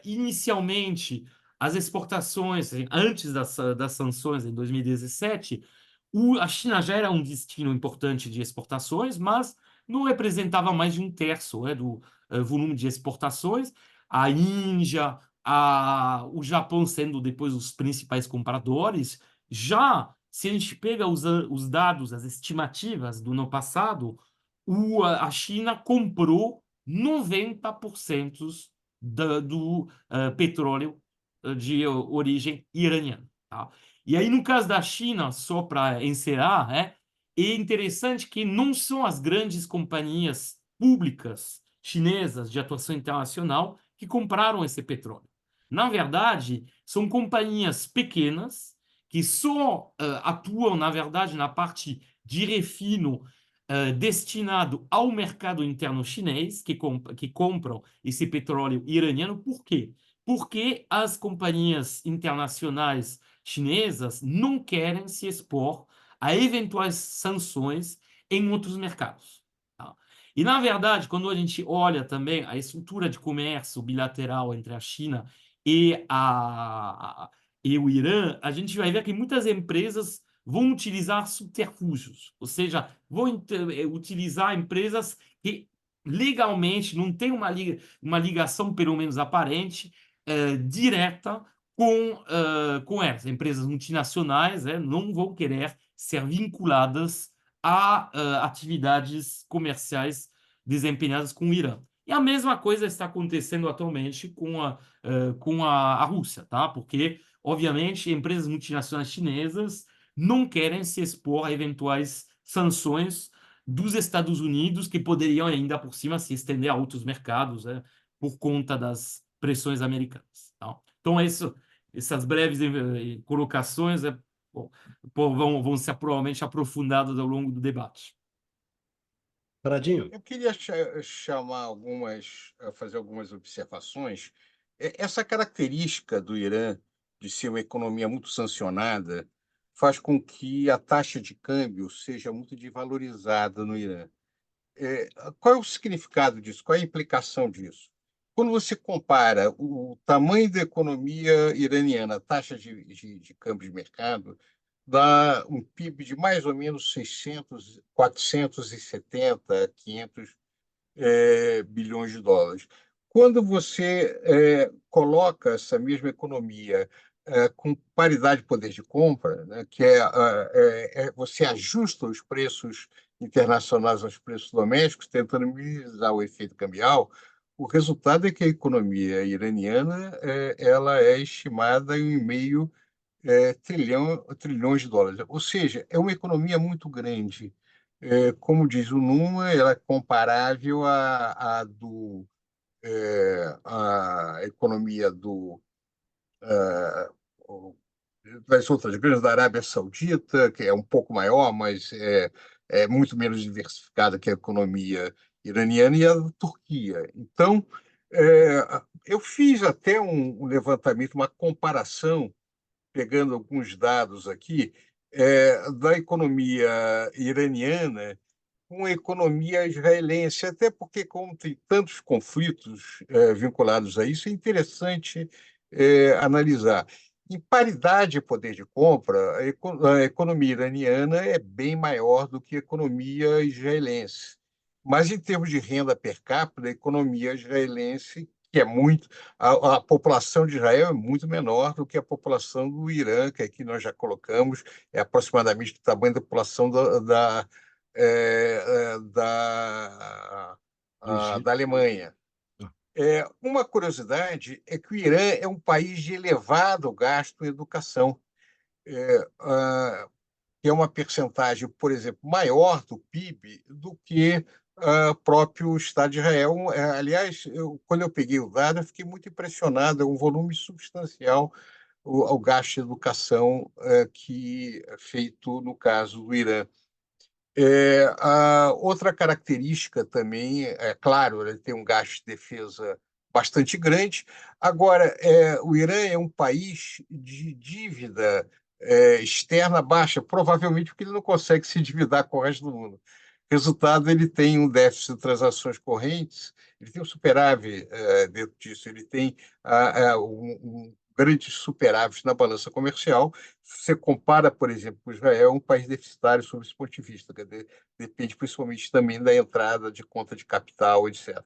inicialmente, as exportações, antes das sanções, em 2017, a China já era um destino importante de exportações, mas não representava mais de um terço, né, do volume de exportações. A Índia, o Japão sendo depois os principais compradores. Já, se a gente pega os dados, as estimativas do ano passado, a China comprou 90% do petróleo de origem iraniana. Tá? E aí, no caso da China, só para encerrar, é interessante que não são as grandes companhias públicas chinesas de atuação internacional que compraram esse petróleo. Na verdade, são companhias pequenas que só atuam, na verdade, na parte de refino destinado ao mercado interno chinês, que compram esse petróleo iraniano. Por quê? Porque as companhias internacionais chinesas não querem se expor a eventuais sanções em outros mercados. Tá? E, na verdade, quando a gente olha também a estrutura de comércio bilateral entre a China e, e o Irã, a gente vai ver que muitas empresas vão utilizar subterfúgios, ou seja, vão utilizar empresas que legalmente não têm uma ligação, pelo menos aparente, direta com elas. Empresas multinacionais não vão querer ser vinculadas a atividades comerciais desempenhadas com o Irã. E a mesma coisa está acontecendo atualmente com a Rússia, tá? Porque, obviamente, empresas multinacionais chinesas não querem se expor a eventuais sanções dos Estados Unidos, que poderiam ainda por cima se estender a outros mercados, por conta das pressões americanas. Tá? Então, essas breves colocações vão ser provavelmente aprofundadas ao longo do debate. Pradinho. Eu queria fazer algumas observações. Essa característica do Irã de ser uma economia muito sancionada faz com que a taxa de câmbio seja muito desvalorizada no Irã. Qual é o significado disso? Qual é a implicação disso? Quando você compara o tamanho da economia iraniana, a taxa de câmbio de mercado, dá um PIB de mais ou menos 600, 470, 500 bilhões de dólares. Quando você coloca essa mesma economia com paridade de poder de compra, né, que você ajusta os preços internacionais aos preços domésticos, tentando minimizar o efeito cambial, o resultado é que a economia iraniana ela é estimada em 1,5 trilhões de dólares. Ou seja, é uma economia muito grande. Como diz o Numa, ela é comparável à economia das outras grandes, da Arábia Saudita, que é um pouco maior, mas é muito menos diversificada que a economia iraniana, e a da Turquia. Então, eu fiz até um levantamento, uma comparação, pegando alguns dados aqui, da economia iraniana com a economia israelense, até porque, como tem tantos conflitos vinculados a isso, é interessante analisar. Em paridade de poder de compra, a economia iraniana é bem maior do que a economia israelense. Mas, em termos de renda per capita, a economia israelense, que é muito. A população de Israel é muito menor do que a população do Irã, que aqui nós já colocamos, é aproximadamente o tamanho da população Do Egito. da Alemanha. Uma curiosidade é que o Irã é um país de elevado gasto em educação, que é uma percentagem, por exemplo, maior do PIB do que o próprio Estado de Israel. Aliás, quando eu peguei o dado, eu fiquei muito impressionado, é um volume substancial o gasto de educação que é feito no caso do Irã. A outra característica também, é claro, ele tem um gasto de defesa bastante grande. Agora, o Irã é um país de dívida externa baixa, provavelmente porque ele não consegue se endividar com o resto do mundo. Resultado, ele tem um déficit de transações correntes, ele tem um superávit dentro disso, ele tem um grande superávit na balança comercial. Se você compara, por exemplo, com Israel, é um país deficitário sob esse ponto de vista, quer dizer, depende principalmente também da entrada de conta de capital, etc.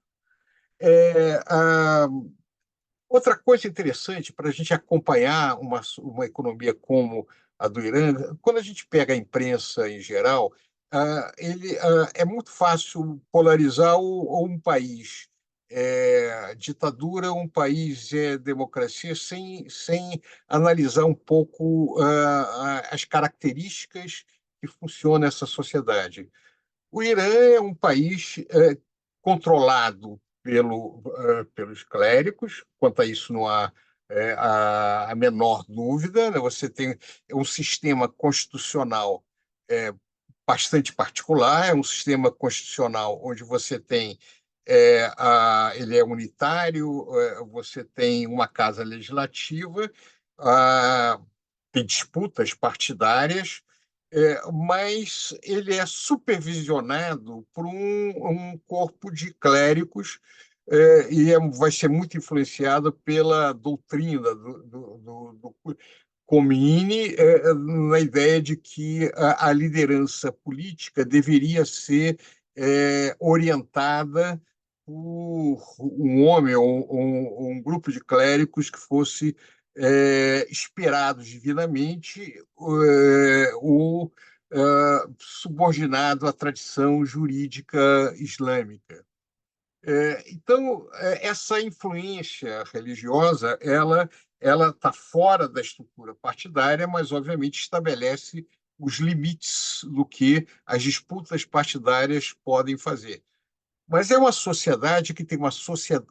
Outra coisa interessante para a gente acompanhar uma economia como a do Irã, quando a gente pega a imprensa em geral, é muito fácil polarizar um país ditadura, um país democracia, sem analisar um pouco as características que funcionam essa sociedade. O Irã é um país controlado pelos clérigos, quanto a isso não há a menor dúvida, né? Você tem um sistema constitucional bastante particular, é um sistema constitucional onde você tem ele é unitário, você tem uma casa legislativa, tem disputas partidárias, mas ele é supervisionado por um corpo de clérigos e vai ser muito influenciado pela doutrina do Khomeini, na ideia de que a liderança política deveria ser orientada por um homem ou um grupo de clérigos que fosse inspirados divinamente ou subordinado à tradição jurídica islâmica. Então, essa influência religiosa, ela está fora da estrutura partidária, mas, obviamente, estabelece os limites do que as disputas partidárias podem fazer. Mas é uma sociedade que tem uma sociedade,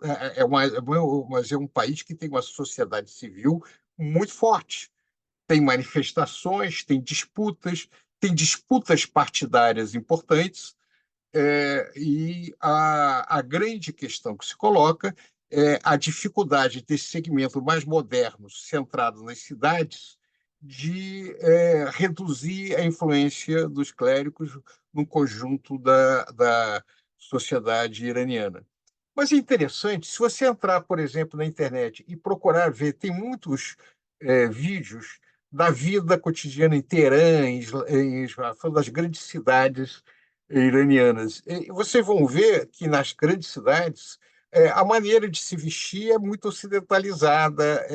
mas é um país que tem uma sociedade civil muito forte. Tem manifestações, tem disputas partidárias importantes, e a grande questão que se coloca é a dificuldade desse segmento mais moderno, centrado nas cidades, de reduzir a influência dos clérigos no conjunto da sociedade iraniana. Mas é interessante, se você entrar, por exemplo, na internet e procurar ver, tem muitos vídeos da vida cotidiana em Teherã, em Israel, das grandes cidades iranianas. E vocês vão ver que nas grandes cidades a maneira de se vestir é muito ocidentalizada,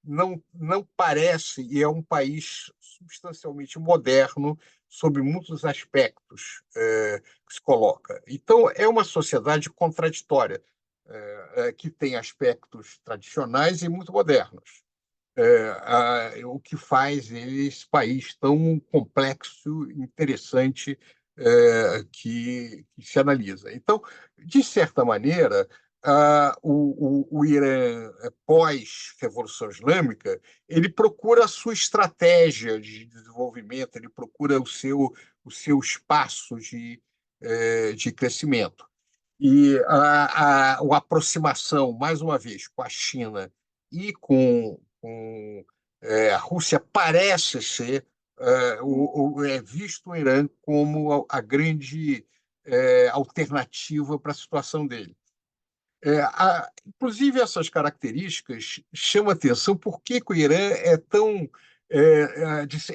não parece, e é um país substancialmente moderno sob muitos aspectos que se coloca. Então, é uma sociedade contraditória, que tem aspectos tradicionais e muito modernos. O que faz esse país tão complexo, interessante, que se analisa. Então, de certa maneira, o Irã, pós-Revolução Islâmica, ele procura a sua estratégia de desenvolvimento, ele procura o seu espaço de crescimento. E a aproximação, mais uma vez, com a China e com a Rússia parece ser é visto o Irã como a grande alternativa para a situação dele. Inclusive, essas características chamam atenção por que o Irã é tão.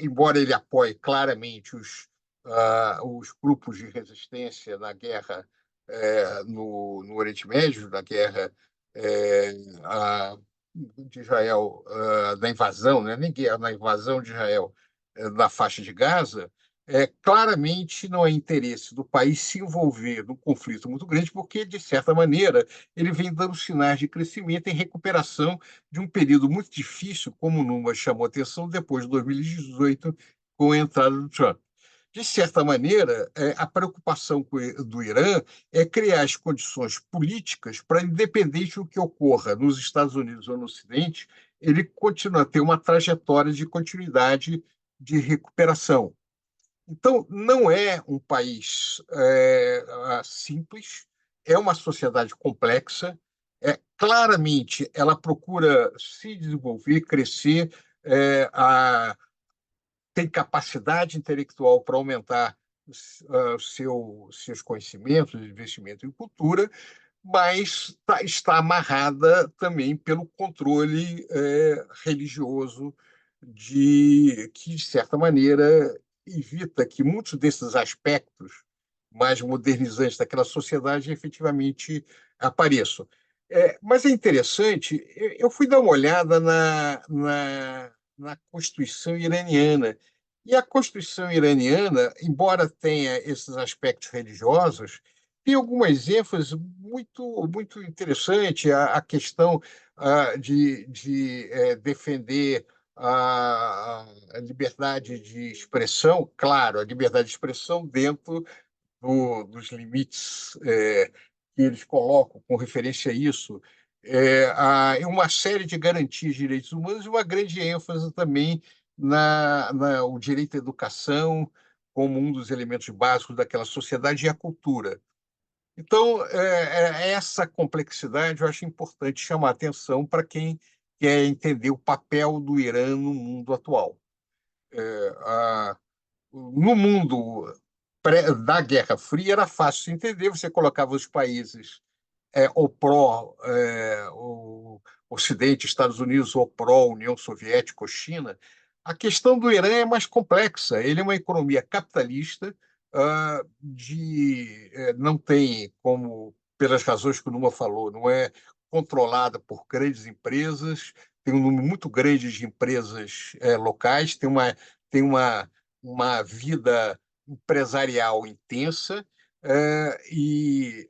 Embora ele apoie claramente os grupos de resistência na guerra no Oriente Médio, na guerra de Israel, da invasão, né? Nem guerra, na invasão de Israel na faixa de Gaza, claramente não é interesse do país se envolver num conflito muito grande, porque, de certa maneira, ele vem dando sinais de crescimento e recuperação de um período muito difícil, como o Numa chamou a atenção, depois de 2018, com a entrada do Trump. De certa maneira, a preocupação do Irã é criar as condições políticas para, independente do que ocorra nos Estados Unidos ou no Ocidente, ele continue a ter uma trajetória de continuidade de recuperação. Então, não é um país simples, é uma sociedade complexa. Claramente, ela procura se desenvolver, crescer, tem capacidade intelectual para aumentar seus conhecimentos, investimento em cultura, mas está amarrada também pelo controle religioso que, de certa maneira, evita que muitos desses aspectos mais modernizantes daquela sociedade efetivamente apareçam. Mas é interessante, eu fui dar uma olhada na Constituição iraniana, e a Constituição iraniana, embora tenha esses aspectos religiosos, tem algumas ênfases muito interessantes, a questão de defender a liberdade de expressão, claro, a liberdade de expressão dentro dos limites que eles colocam com referência a isso, uma série de garantias de direitos humanos e uma grande ênfase também o direito à educação como um dos elementos básicos daquela sociedade e a cultura. Então, essa complexidade eu acho importante chamar a atenção para quem quer entender o papel do Irã no mundo atual. No mundo da Guerra Fria era fácil de entender, você colocava os países ou o Ocidente, Estados Unidos, ou União Soviética ou China. A questão do Irã é mais complexa. Ele é uma economia capitalista, não tem, como pelas razões que o Numa falou, não é controlada por grandes empresas, tem um número muito grande de empresas locais, tem uma vida empresarial intensa, e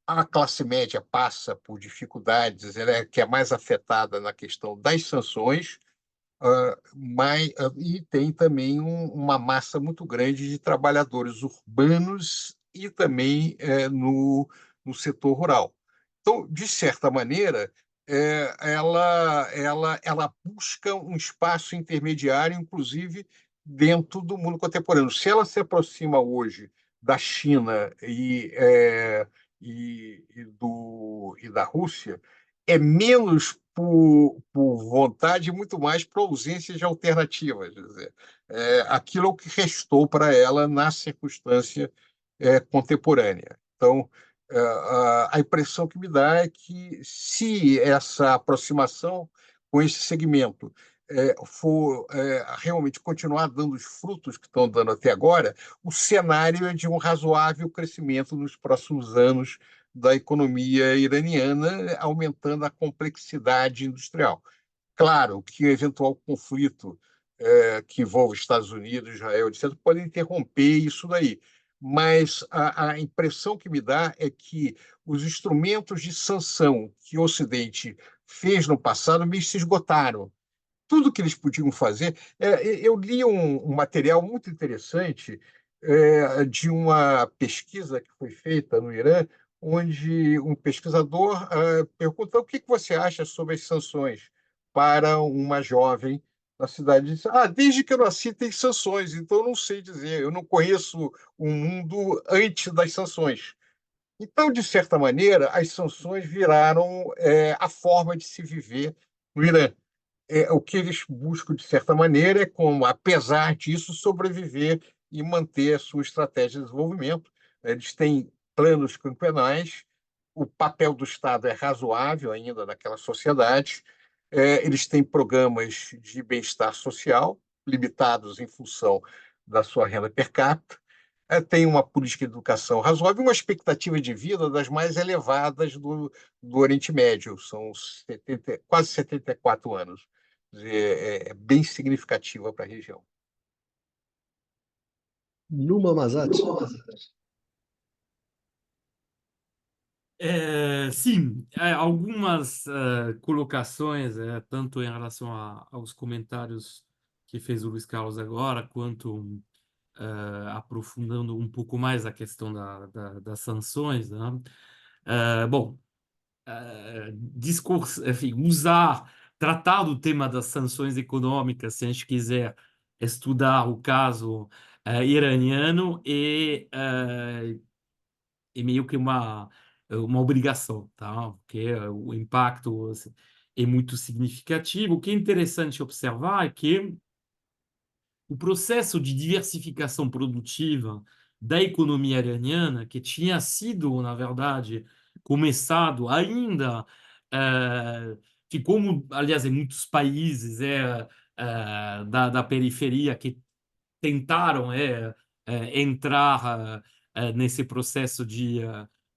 a classe média passa por dificuldades, ela que é mais afetada na questão das sanções, e tem também uma massa muito grande de trabalhadores urbanos e também no setor rural. Então, de certa maneira, ela busca um espaço intermediário, inclusive dentro do mundo contemporâneo. Se ela se aproxima hoje da China e da Rússia, é menos por vontade e muito mais por ausência de alternativas. Quer dizer, aquilo que restou para ela na circunstância contemporânea. Então, a impressão que me dá é que, se essa aproximação com esse segmento for realmente continuar dando os frutos que estão dando até agora, o cenário é de um razoável crescimento nos próximos anos da economia iraniana, aumentando a complexidade industrial. Claro que o eventual conflito que envolve Estados Unidos, Israel, etc., pode interromper isso daí. Mas a impressão que me dá é que os instrumentos de sanção que o Ocidente fez no passado meio se esgotaram. Tudo que eles podiam fazer. Eu li um material muito interessante de uma pesquisa que foi feita no Irã, onde um pesquisador perguntou o que você acha sobre as sanções para uma jovem na cidade. Disse, desde que eu nasci tem sanções, então eu não sei dizer, eu não conheço um mundo antes das sanções. Então, de certa maneira, as sanções viraram a forma de se viver no Irã. o que eles buscam, de certa maneira, é como, apesar disso, sobreviver e manter a sua estratégia de desenvolvimento. Eles têm planos quinquenais, o papel do Estado é razoável ainda naquela sociedade, eles têm programas de bem-estar social, limitados em função da sua renda per capita, tem uma política de educação razoável, uma expectativa de vida das mais elevadas do Oriente Médio, são quase 74 anos. Quer dizer, é bem significativa para a região. Numa Mazati, Sim, algumas colocações, tanto em relação aos comentários que fez o Luiz Carlos agora, quanto aprofundando um pouco mais a questão das sanções, né? Bom, enfim, tratar do tema das sanções econômicas, se a gente quiser estudar o caso iraniano, é meio que uma obrigação, tá? Porque o impacto assim, é muito significativo. O que é interessante observar é que o processo de diversificação produtiva da economia iraniana, que tinha sido, na verdade, começado ainda, que como, aliás, em muitos países da periferia que tentaram entrar nesse processo de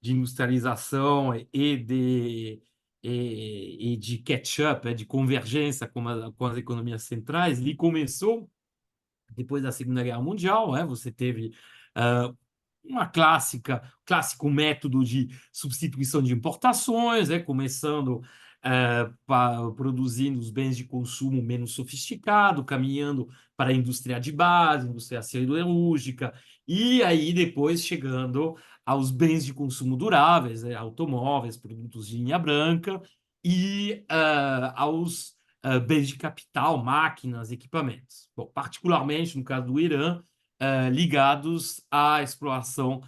industrialização e de catch-up, de convergência com as economias centrais, ele começou depois da Segunda Guerra Mundial, você teve clássico método de substituição de importações, começando produzindo os bens de consumo menos sofisticado, caminhando para a indústria de base, indústria siderúrgica, e aí depois chegando aos bens de consumo duráveis, automóveis, produtos de linha branca, e aos bens de capital, máquinas, equipamentos. Bom, particularmente no caso do Irã, ligados à exploração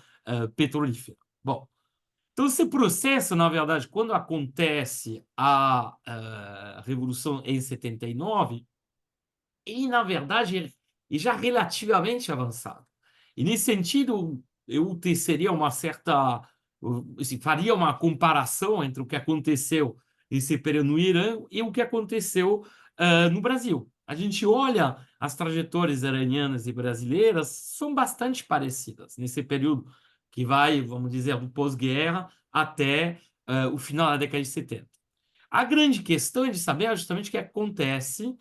petrolífera. Bom, então esse processo, na verdade, quando acontece a Revolução em 79, ele, na verdade, é já relativamente avançado. E, nesse sentido, eu teceria uma certa... Assim, faria uma comparação entre o que aconteceu nesse período no Irã e o que aconteceu no Brasil. A gente olha as trajetórias iranianas e brasileiras, são bastante parecidas nesse período que vai, vamos dizer, do pós-guerra até o final da década de 70. A grande questão é de saber justamente o que acontece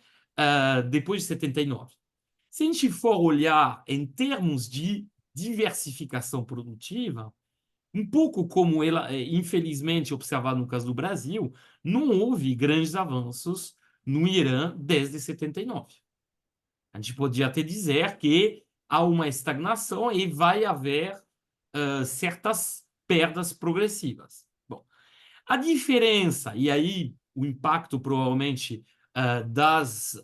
depois de 79. Se a gente for olhar em termos de diversificação produtiva, um pouco como ela, infelizmente, observado no caso do Brasil, não houve grandes avanços no Irã desde 79. A gente podia até dizer que há uma estagnação e vai haver certas perdas progressivas. Bom, a diferença, e aí o impacto provavelmente das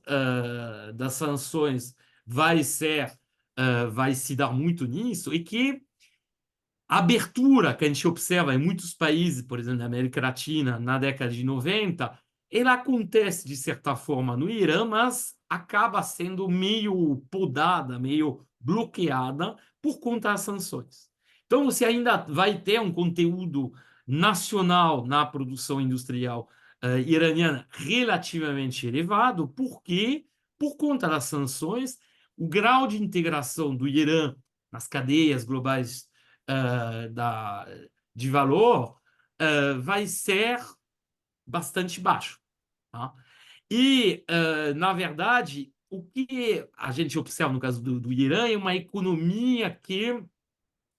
sanções vai se dar muito nisso, é que a abertura que a gente observa em muitos países, por exemplo, na América Latina, na década de 90, ela acontece de certa forma no Irã, mas acaba sendo meio podada, meio bloqueada por conta das sanções. Então, você ainda vai ter um conteúdo nacional na produção industrial iraniana relativamente elevado, porque, por conta das sanções, o grau de integração do Irã nas cadeias globais de valor vai ser bastante baixo. Tá? E, na verdade, o que a gente observa no caso do Irã é uma economia que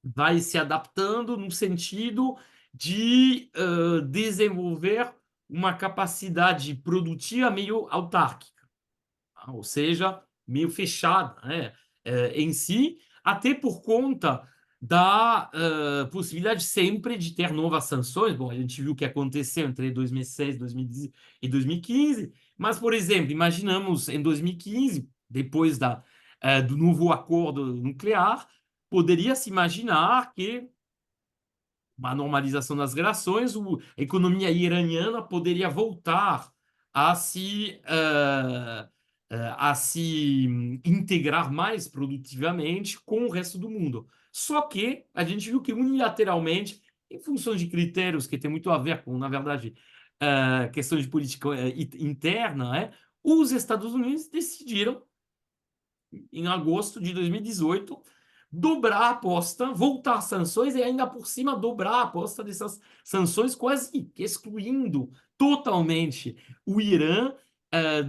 vai se adaptando no sentido de desenvolver uma capacidade produtiva meio autárquica, tá? Ou seja, meio fechada, né? Em si, até por conta da possibilidade sempre de ter novas sanções. Bom, a gente viu o que aconteceu entre 2006 e 2015, mas, por exemplo, imaginamos em 2015, depois do novo acordo nuclear, poderia-se imaginar que uma normalização das relações, a economia iraniana poderia voltar a se integrar mais produtivamente com o resto do mundo. Só que a gente viu que unilateralmente, em função de critérios que tem muito a ver com, na verdade, questão de política interna, os Estados Unidos decidiram, em agosto de 2018, dobrar a aposta, voltar às sanções e ainda por cima dobrar a aposta dessas sanções, quase excluindo totalmente o Irã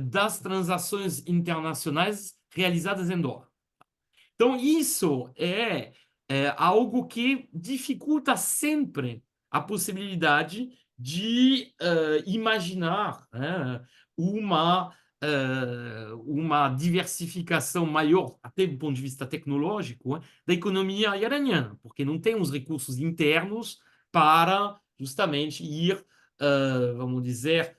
das transações internacionais realizadas em dólar. Então, isso é algo que dificulta sempre a possibilidade de imaginar, né, uma diversificação maior, até do ponto de vista tecnológico, da economia iraniana, porque não tem os recursos internos para justamente ir, vamos dizer,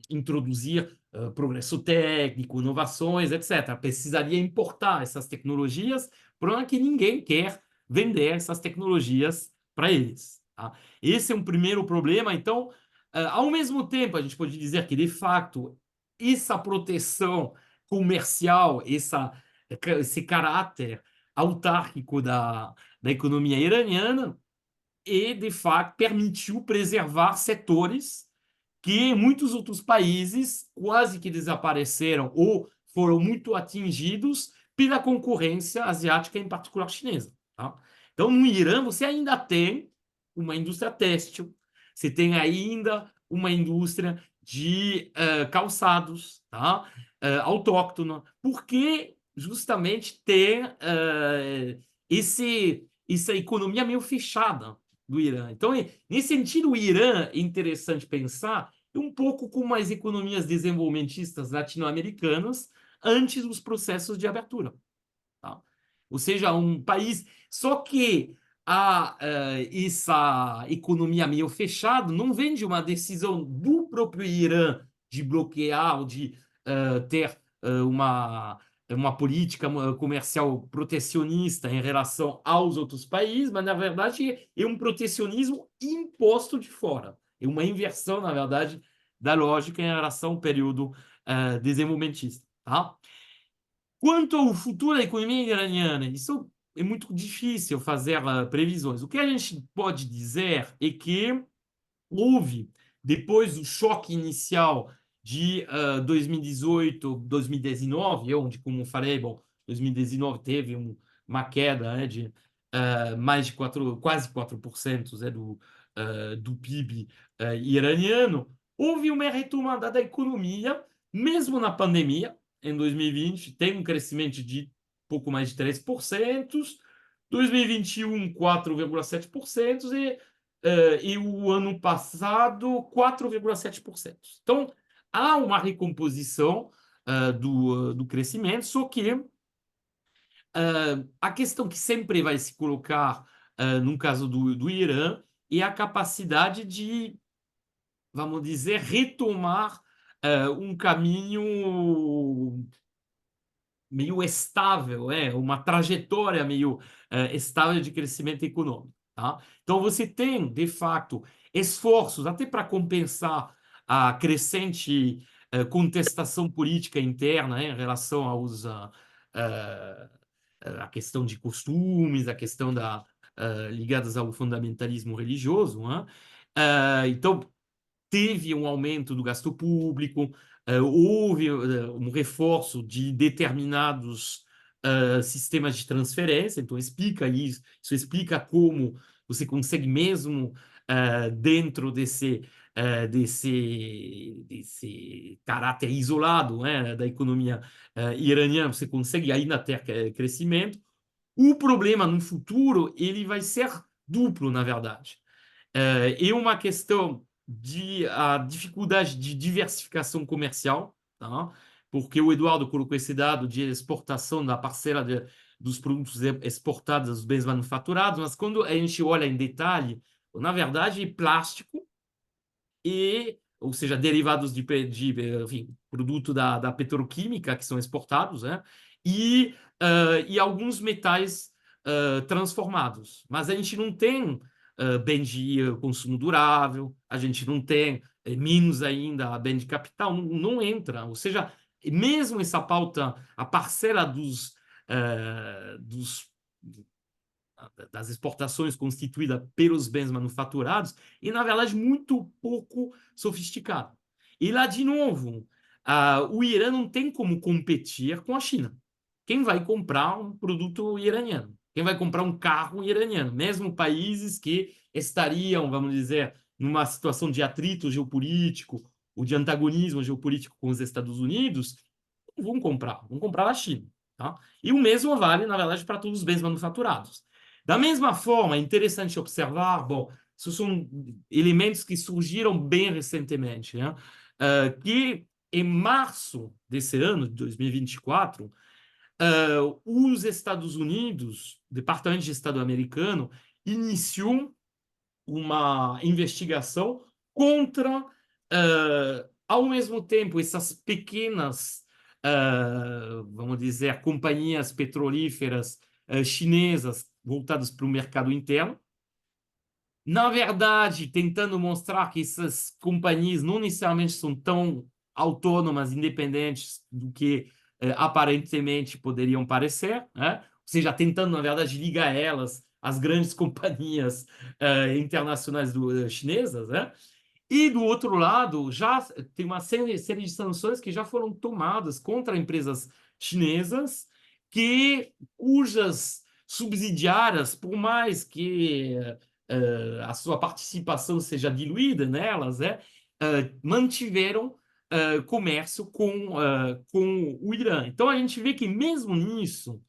introduzir progresso técnico, inovações, etc. Precisaria importar essas tecnologias, o problema é que ninguém quer vender essas tecnologias para eles. Tá? Esse é um primeiro problema. Então, ao mesmo tempo, a gente pode dizer que, de fato, essa proteção comercial, esse caráter autárquico da economia iraniana, de fato, permitiu preservar setores que muitos outros países quase que desapareceram ou foram muito atingidos pela concorrência asiática, em particular chinesa. Tá? Então, no Irã, você ainda tem uma indústria têxtil, você tem ainda uma indústria de calçados, tá? Autóctona, porque justamente tem essa economia meio fechada do Irã. Então, nesse sentido, o Irã é interessante pensar um pouco como as economias desenvolvimentistas latino-americanas antes dos processos de abertura. Tá? Ou seja, um país... Só que essa economia meio fechada não vem de uma decisão do próprio Irã de bloquear ou de ter uma política comercial protecionista em relação aos outros países, mas, na verdade, é um protecionismo imposto de fora. É uma inversão, na verdade, da lógica em relação ao período desenvolvimentista. Tá? Quanto ao futuro da economia iraniana, isso é muito difícil fazer previsões. O que a gente pode dizer é que houve, depois do choque inicial de 2018, 2019, onde, como falei, bom, 2019 teve uma queda de mais de quase 4% do PIB iraniano, houve uma retomada da economia, mesmo na pandemia, em 2020, tem um crescimento de pouco mais de 3%, 2021, 4,7%, e o ano passado, 4,7%. Então, há uma recomposição do crescimento, só que a questão que sempre vai se colocar no caso do Irã é a capacidade de, vamos dizer, retomar um caminho meio estável, uma trajetória meio estável de crescimento econômico. Tá? Então, você tem, de fato, esforços até para compensar a crescente contestação política interna em relação à questão de costumes, a questão ligadas ao fundamentalismo religioso. Né? Então, teve um aumento do gasto público, houve um reforço de determinados sistemas de transferência, então explica isso explica como você consegue mesmo dentro desse caráter isolado da economia iraniana, você consegue ainda ter crescimento. O problema no futuro ele vai ser duplo, na verdade. E uma questão a dificuldade de diversificação comercial, tá? Porque o Eduardo colocou esse dado de exportação da parcela dos produtos exportados, dos bens manufaturados, mas quando a gente olha em detalhe, na verdade, plástico ou seja, derivados enfim, produto da petroquímica que são exportados, né? E alguns metais transformados. Mas a gente não tem bem de consumo durável, a gente não tem menos ainda a bem de capital, não entra. Ou seja, mesmo essa pauta, a parcela das exportações constituída pelos bens manufaturados e, na verdade, muito pouco sofisticado. E lá, de novo, o Irã não tem como competir com a China. Quem vai comprar um produto iraniano? Quem vai comprar um carro iraniano? Mesmo países que estariam, vamos dizer, numa situação de atrito geopolítico ou de antagonismo geopolítico com os Estados Unidos, não vão comprar da China. Tá? E o mesmo vale, na verdade, para todos os bens manufaturados. Da mesma forma, é interessante observar, bom, isso são elementos que surgiram bem recentemente, né? Que em março desse ano, de 2024, os Estados Unidos, o Departamento de Estado americano, iniciou uma investigação contra, ao mesmo tempo, essas pequenas, vamos dizer, companhias petrolíferas chinesas voltadas para o mercado interno. Na verdade, tentando mostrar que essas companhias não necessariamente são tão autônomas, independentes do que aparentemente poderiam parecer, né? Ou seja, tentando, na verdade, ligar elas às grandes companhias internacionais chinesas, né? E, do outro lado, já tem uma série de sanções que já foram tomadas contra empresas chinesas cujas subsidiárias, por mais que a sua participação seja diluída nelas, mantiveram comércio com o Irã. Então, a gente vê que, mesmo nisso,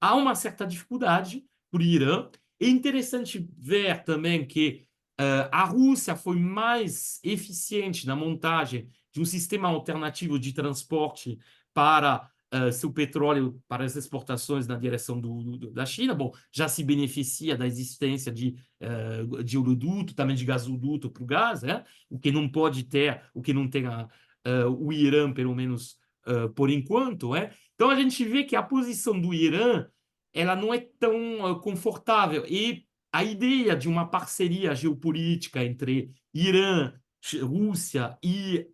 há uma certa dificuldade para o Irã. É interessante ver também que a Rússia foi mais eficiente na montagem de um sistema alternativo de transporte para seu petróleo, para as exportações na direção da China. Bom, já se beneficia da existência de oleoduto, também de gasoduto para o gás, o que não pode ter, o que não tem o Irã, pelo menos por enquanto. Então, a gente vê que a posição do Irã ela não é tão confortável. E a ideia de uma parceria geopolítica entre Irã, Rússia e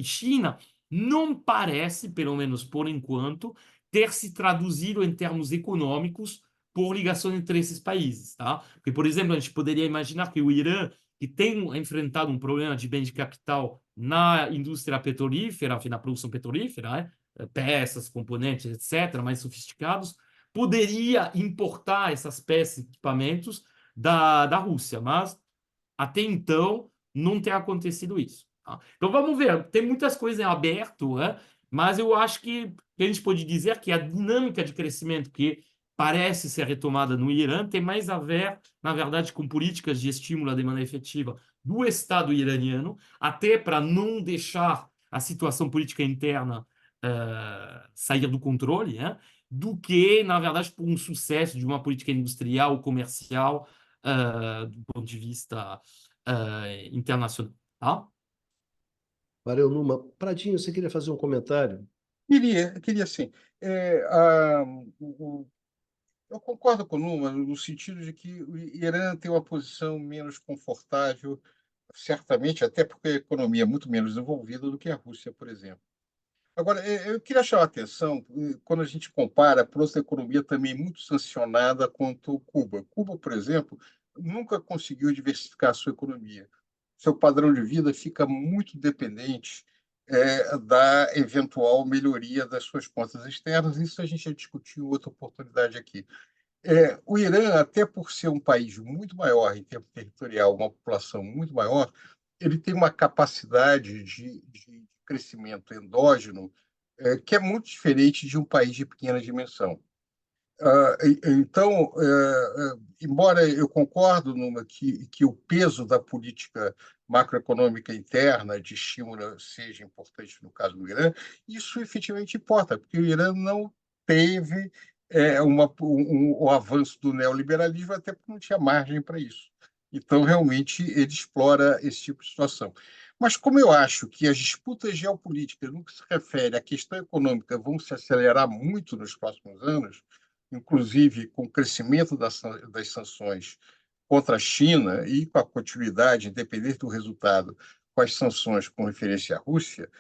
China não parece, pelo menos por enquanto, ter se traduzido em termos econômicos por ligação entre esses países. Tá? Porque, por exemplo, a gente poderia imaginar que o Irã, que tem enfrentado um problema de bem de capital na indústria petrolífera, enfim, na produção petrolífera, peças, componentes, etc., mais sofisticados, poderia importar essas peças e equipamentos da Rússia, mas até então não tem acontecido isso. Tá? Então vamos ver, tem muitas coisas em aberto, mas eu acho que a gente pode dizer que a dinâmica de crescimento que parece ser retomada no Irã tem mais a ver, na verdade, com políticas de estímulo à demanda efetiva do Estado iraniano, até para não deixar a situação política interna sair do controle, do que, na verdade, por um sucesso de uma política industrial, comercial, do ponto de vista internacional. Tá? Valeu, Numa. Pradinho, você queria fazer um comentário? Queria sim. Eu concordo com o Numa no sentido de que o Irã tem uma posição menos confortável, certamente, até porque a economia é muito menos desenvolvida do que a Rússia, por exemplo. Agora, eu queria chamar a atenção quando a gente compara por outra economia também muito sancionada quanto Cuba. Cuba, por exemplo, nunca conseguiu diversificar a sua economia. Seu padrão de vida fica muito dependente da eventual melhoria das suas contas externas. Isso a gente já discutiu em outra oportunidade aqui. O Irã, até por ser um país muito maior em termos territorial, uma população muito maior, ele tem uma capacidade de crescimento endógeno que é muito diferente de um país de pequena dimensão. Então, embora eu concordo numa que o peso da política macroeconômica interna de estímulo seja importante no caso do Irã, isso efetivamente importa, porque o Irã não teve o avanço do neoliberalismo, até porque não tinha margem para isso. Então, realmente, ele explora esse tipo de situação. Mas como eu acho que as disputas geopolíticas, no que se refere à questão econômica, vão se acelerar muito nos próximos anos, inclusive com o crescimento das sanções contra a China e com a continuidade, independente do resultado, com as sanções com referência à Rússia,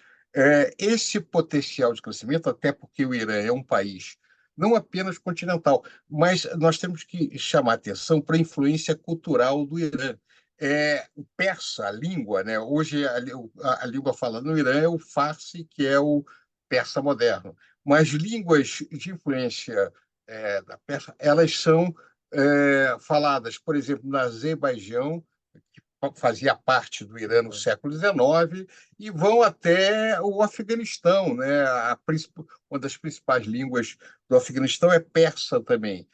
esse potencial de crescimento, até porque o Irã é um país não apenas continental, mas nós temos que chamar atenção para a influência cultural do Irã. O persa, a língua, né? Hoje a língua falada no Irã é o Farsi, que é o persa moderno. Mas línguas de influência da persa, elas são faladas, por exemplo, na Azerbaijão, que fazia parte do Irã no século XIX, e vão até o Afeganistão, né? Uma das principais línguas do Afeganistão é persa também.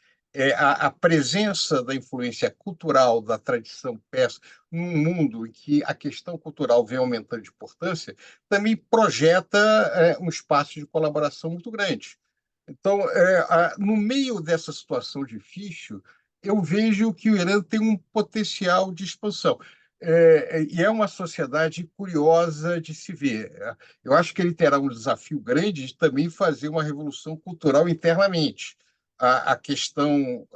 A presença da influência cultural da tradição persa num mundo em que a questão cultural vem aumentando de importância, também projeta um espaço de colaboração muito grande. Então, no meio dessa situação difícil, eu vejo que o Irã tem um potencial de expansão. E é uma sociedade curiosa de se ver. Eu acho que ele terá um desafio grande de também fazer uma revolução cultural internamente. A questão,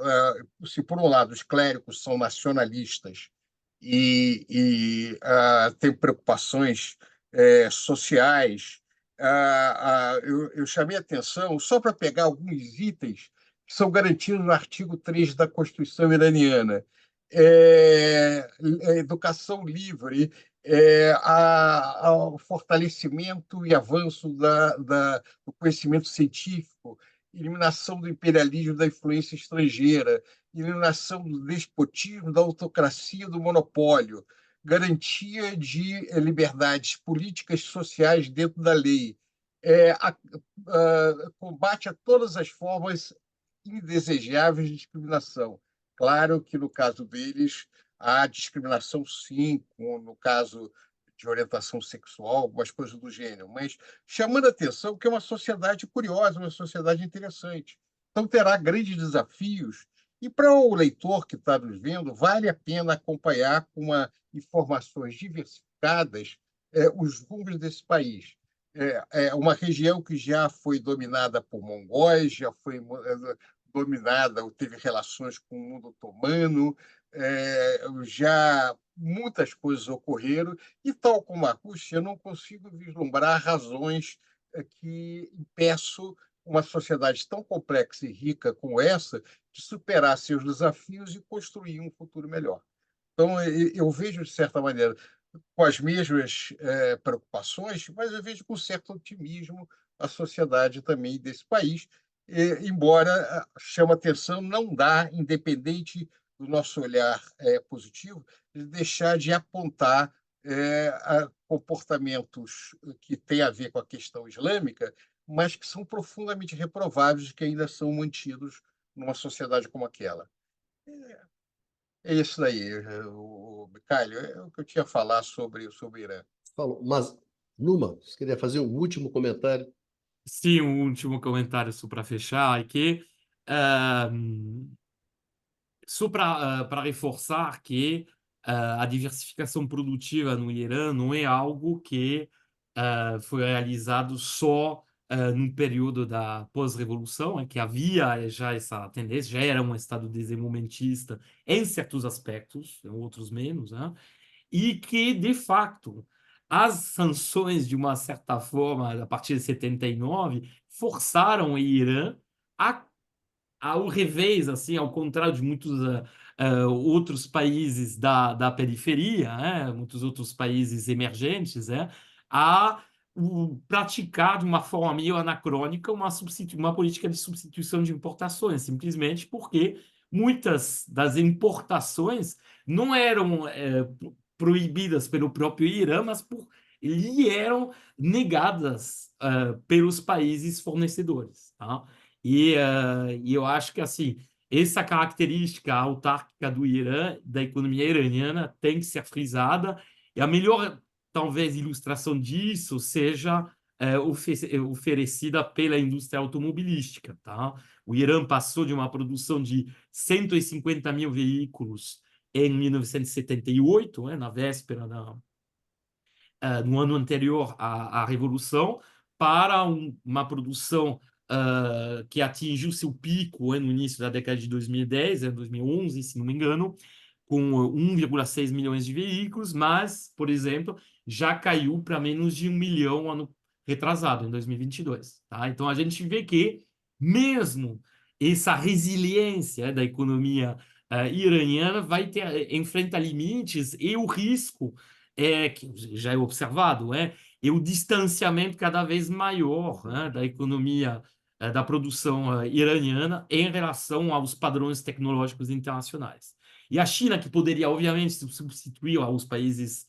se por um lado os clérigos são nacionalistas e têm preocupações sociais, eu chamei a atenção só para pegar alguns itens que são garantidos no artigo 3 da Constituição iraniana. Educação livre, o fortalecimento e avanço do conhecimento científico, eliminação do imperialismo, da influência estrangeira, eliminação do despotismo, da autocracia, do monopólio, garantia de liberdades políticas e sociais dentro da lei, combate a todas as formas indesejáveis de discriminação. Claro que, no caso deles, há discriminação, sim, no caso de orientação sexual, algumas coisas do gênero, mas chamando a atenção que é uma sociedade curiosa, uma sociedade interessante. Então, terá grandes desafios. E para o leitor que está nos vendo, vale a pena acompanhar com informações diversificadas os rumos desse país. É uma região que já foi dominada por mongóis, já foi dominada, ou teve relações com o mundo otomano, já muitas coisas ocorreram, e tal como a Rússia, eu não consigo vislumbrar razões que impeçam uma sociedade tão complexa e rica como essa de superar seus desafios e construir um futuro melhor. Então, eu vejo, de certa maneira, com as mesmas preocupações, mas eu vejo com certo otimismo a sociedade também desse país, embora chame atenção, não dá, independente do nosso olhar positivo, de deixar de apontar comportamentos que têm a ver com a questão islâmica, mas que são profundamente reprováveis, que ainda são mantidos numa sociedade como aquela. É isso daí, Bicalho, é o que eu tinha a falar sobre o Irã. Falou. Mas, Numa, você queria fazer um último comentário? Sim, um último comentário só para fechar, é que só para reforçar que a diversificação produtiva no Irã não é algo que foi realizado só no período da pós-revolução, em que havia já essa tendência, já era um Estado desenvolvimentista em certos aspectos, em outros menos, né? E que, de fato, as sanções, de uma certa forma, a partir de 79, forçaram o Irã a ao revés, assim, ao contrário de muitos outros países da periferia, muitos outros países emergentes, a praticar de uma forma meio anacrônica uma política de substituição de importações, simplesmente porque muitas das importações não eram proibidas pelo próprio Irã, mas lhe eram negadas pelos países fornecedores, tá? E eu acho que assim essa característica autárquica do Irã, da economia iraniana, tem que ser frisada. E a melhor, talvez, ilustração disso seja oferecida pela indústria automobilística. Tá? O Irã passou de uma produção de 150 mil veículos em 1978, na véspera no ano anterior à Revolução, para uma produção que atingiu seu pico no início da década de 2010, 2011, se não me engano, com 1,6 milhões de veículos, mas, por exemplo, já caiu para menos de 1 milhão ano retrasado, em 2022. Tá? Então, a gente vê que mesmo essa resiliência da economia iraniana vai ter, enfrenta limites e o risco que já é observado, e o distanciamento cada vez maior da economia, da produção iraniana em relação aos padrões tecnológicos internacionais. E a China, que poderia, obviamente, substituir os países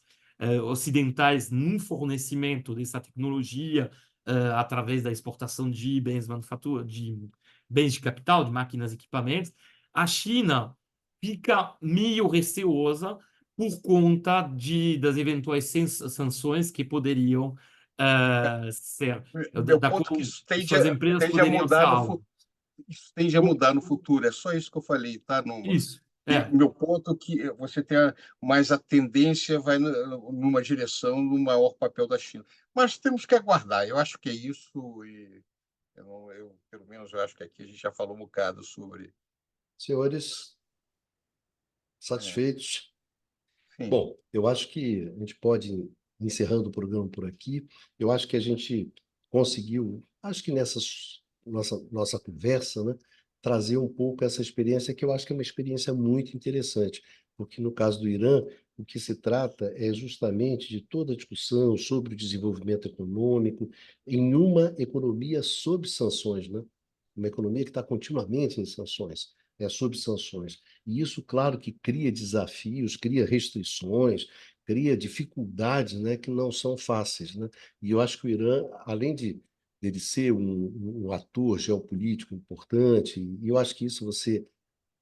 ocidentais no fornecimento dessa tecnologia através da exportação de bens de bens de capital, de máquinas e equipamentos, a China fica meio receosa por conta das eventuais sanções que poderiam ser, Meu da ponto é que qual isso suas empresas tende a poderiam ser mudar alvo. isso tende a mudar no futuro. É só isso que eu falei, tá, Numa? Isso, Meu ponto é que você tem mais a tendência vai numa direção do maior papel da China. Mas temos que aguardar. Eu acho que é isso. E pelo menos, eu acho que aqui a gente já falou um bocado sobre. Senhores, É, satisfeitos? sim. Bom, eu acho que a gente pode, ir encerrando o programa por aqui, eu acho que a gente conseguiu, acho que nessa nossa conversa, né, trazer um pouco essa experiência, que eu acho que é uma experiência muito interessante, porque no caso do Irã, o que se trata é justamente de toda a discussão sobre o desenvolvimento econômico em uma economia sob sanções, né? Uma economia que está continuamente em sanções, sob sanções. E isso, claro, que cria desafios, cria restrições, cria dificuldades, né, que não são fáceis, né? E eu acho que o Irã, além de ele ser um ator geopolítico importante, e eu acho que isso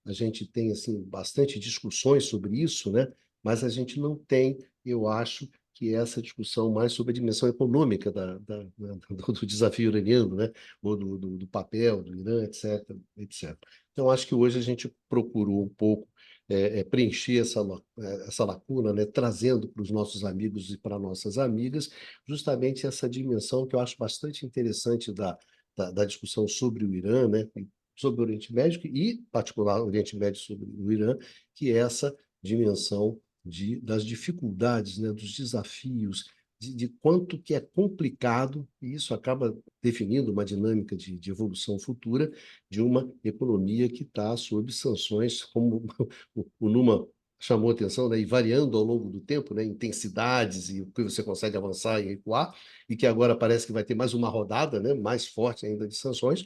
a gente tem assim bastante discussões sobre isso, né? Mas a gente não tem, eu acho, que essa discussão mais sobre a dimensão econômica do desafio iraniano, né? Ou do papel do Irã, etc, etc. Então, acho que hoje a gente procurou um pouco preencher essa lacuna, né? Trazendo para os nossos amigos e para nossas amigas justamente essa dimensão que eu acho bastante interessante da discussão sobre o Irã, né? Sobre o Oriente Médio e, em particular, o Oriente Médio sobre o Irã, que é essa dimensão das dificuldades, né, dos desafios, de quanto que é complicado, e isso acaba definindo uma dinâmica de evolução futura de uma economia que está sob sanções, como o Numa chamou atenção, né, e variando ao longo do tempo, né, intensidades e o que você consegue avançar e recuar, e que agora parece que vai ter mais uma rodada, né, mais forte ainda de sanções.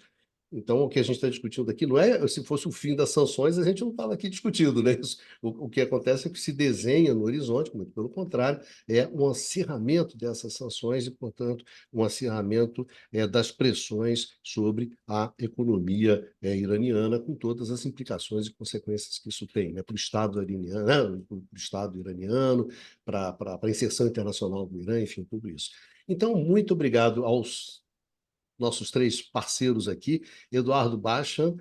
Então, o que a gente está discutindo aqui não é se fosse o fim das sanções, a gente não estava aqui discutindo, né? O que acontece é que se desenha no horizonte, muito pelo contrário, é um acirramento dessas sanções e, portanto, um acirramento das pressões sobre a economia iraniana, com todas as implicações e consequências que isso tem, né? Para o Estado iraniano, para o Estado iraniano, para a inserção internacional do Irã, enfim, tudo isso. Então, muito obrigado aos nossos três parceiros aqui, Eduardo Bachan,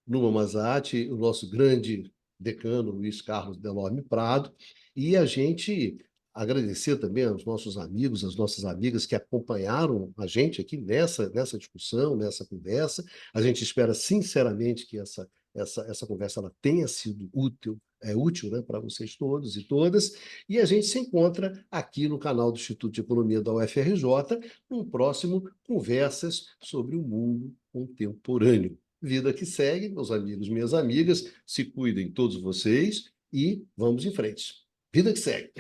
Numa Mazati, o nosso grande decano, Luiz Carlos Delorme Prado, e a gente agradecer também aos nossos amigos, às nossas amigas que acompanharam a gente aqui nessa discussão, nessa conversa. A gente espera sinceramente que essa conversa ela tenha sido útil, né, para vocês todos e todas, e a gente se encontra aqui no canal do Instituto de Economia da UFRJ, no próximo Conversas sobre o Mundo Contemporâneo. Vida que segue, meus amigos, minhas amigas, se cuidem todos vocês e vamos em frente. Vida que segue.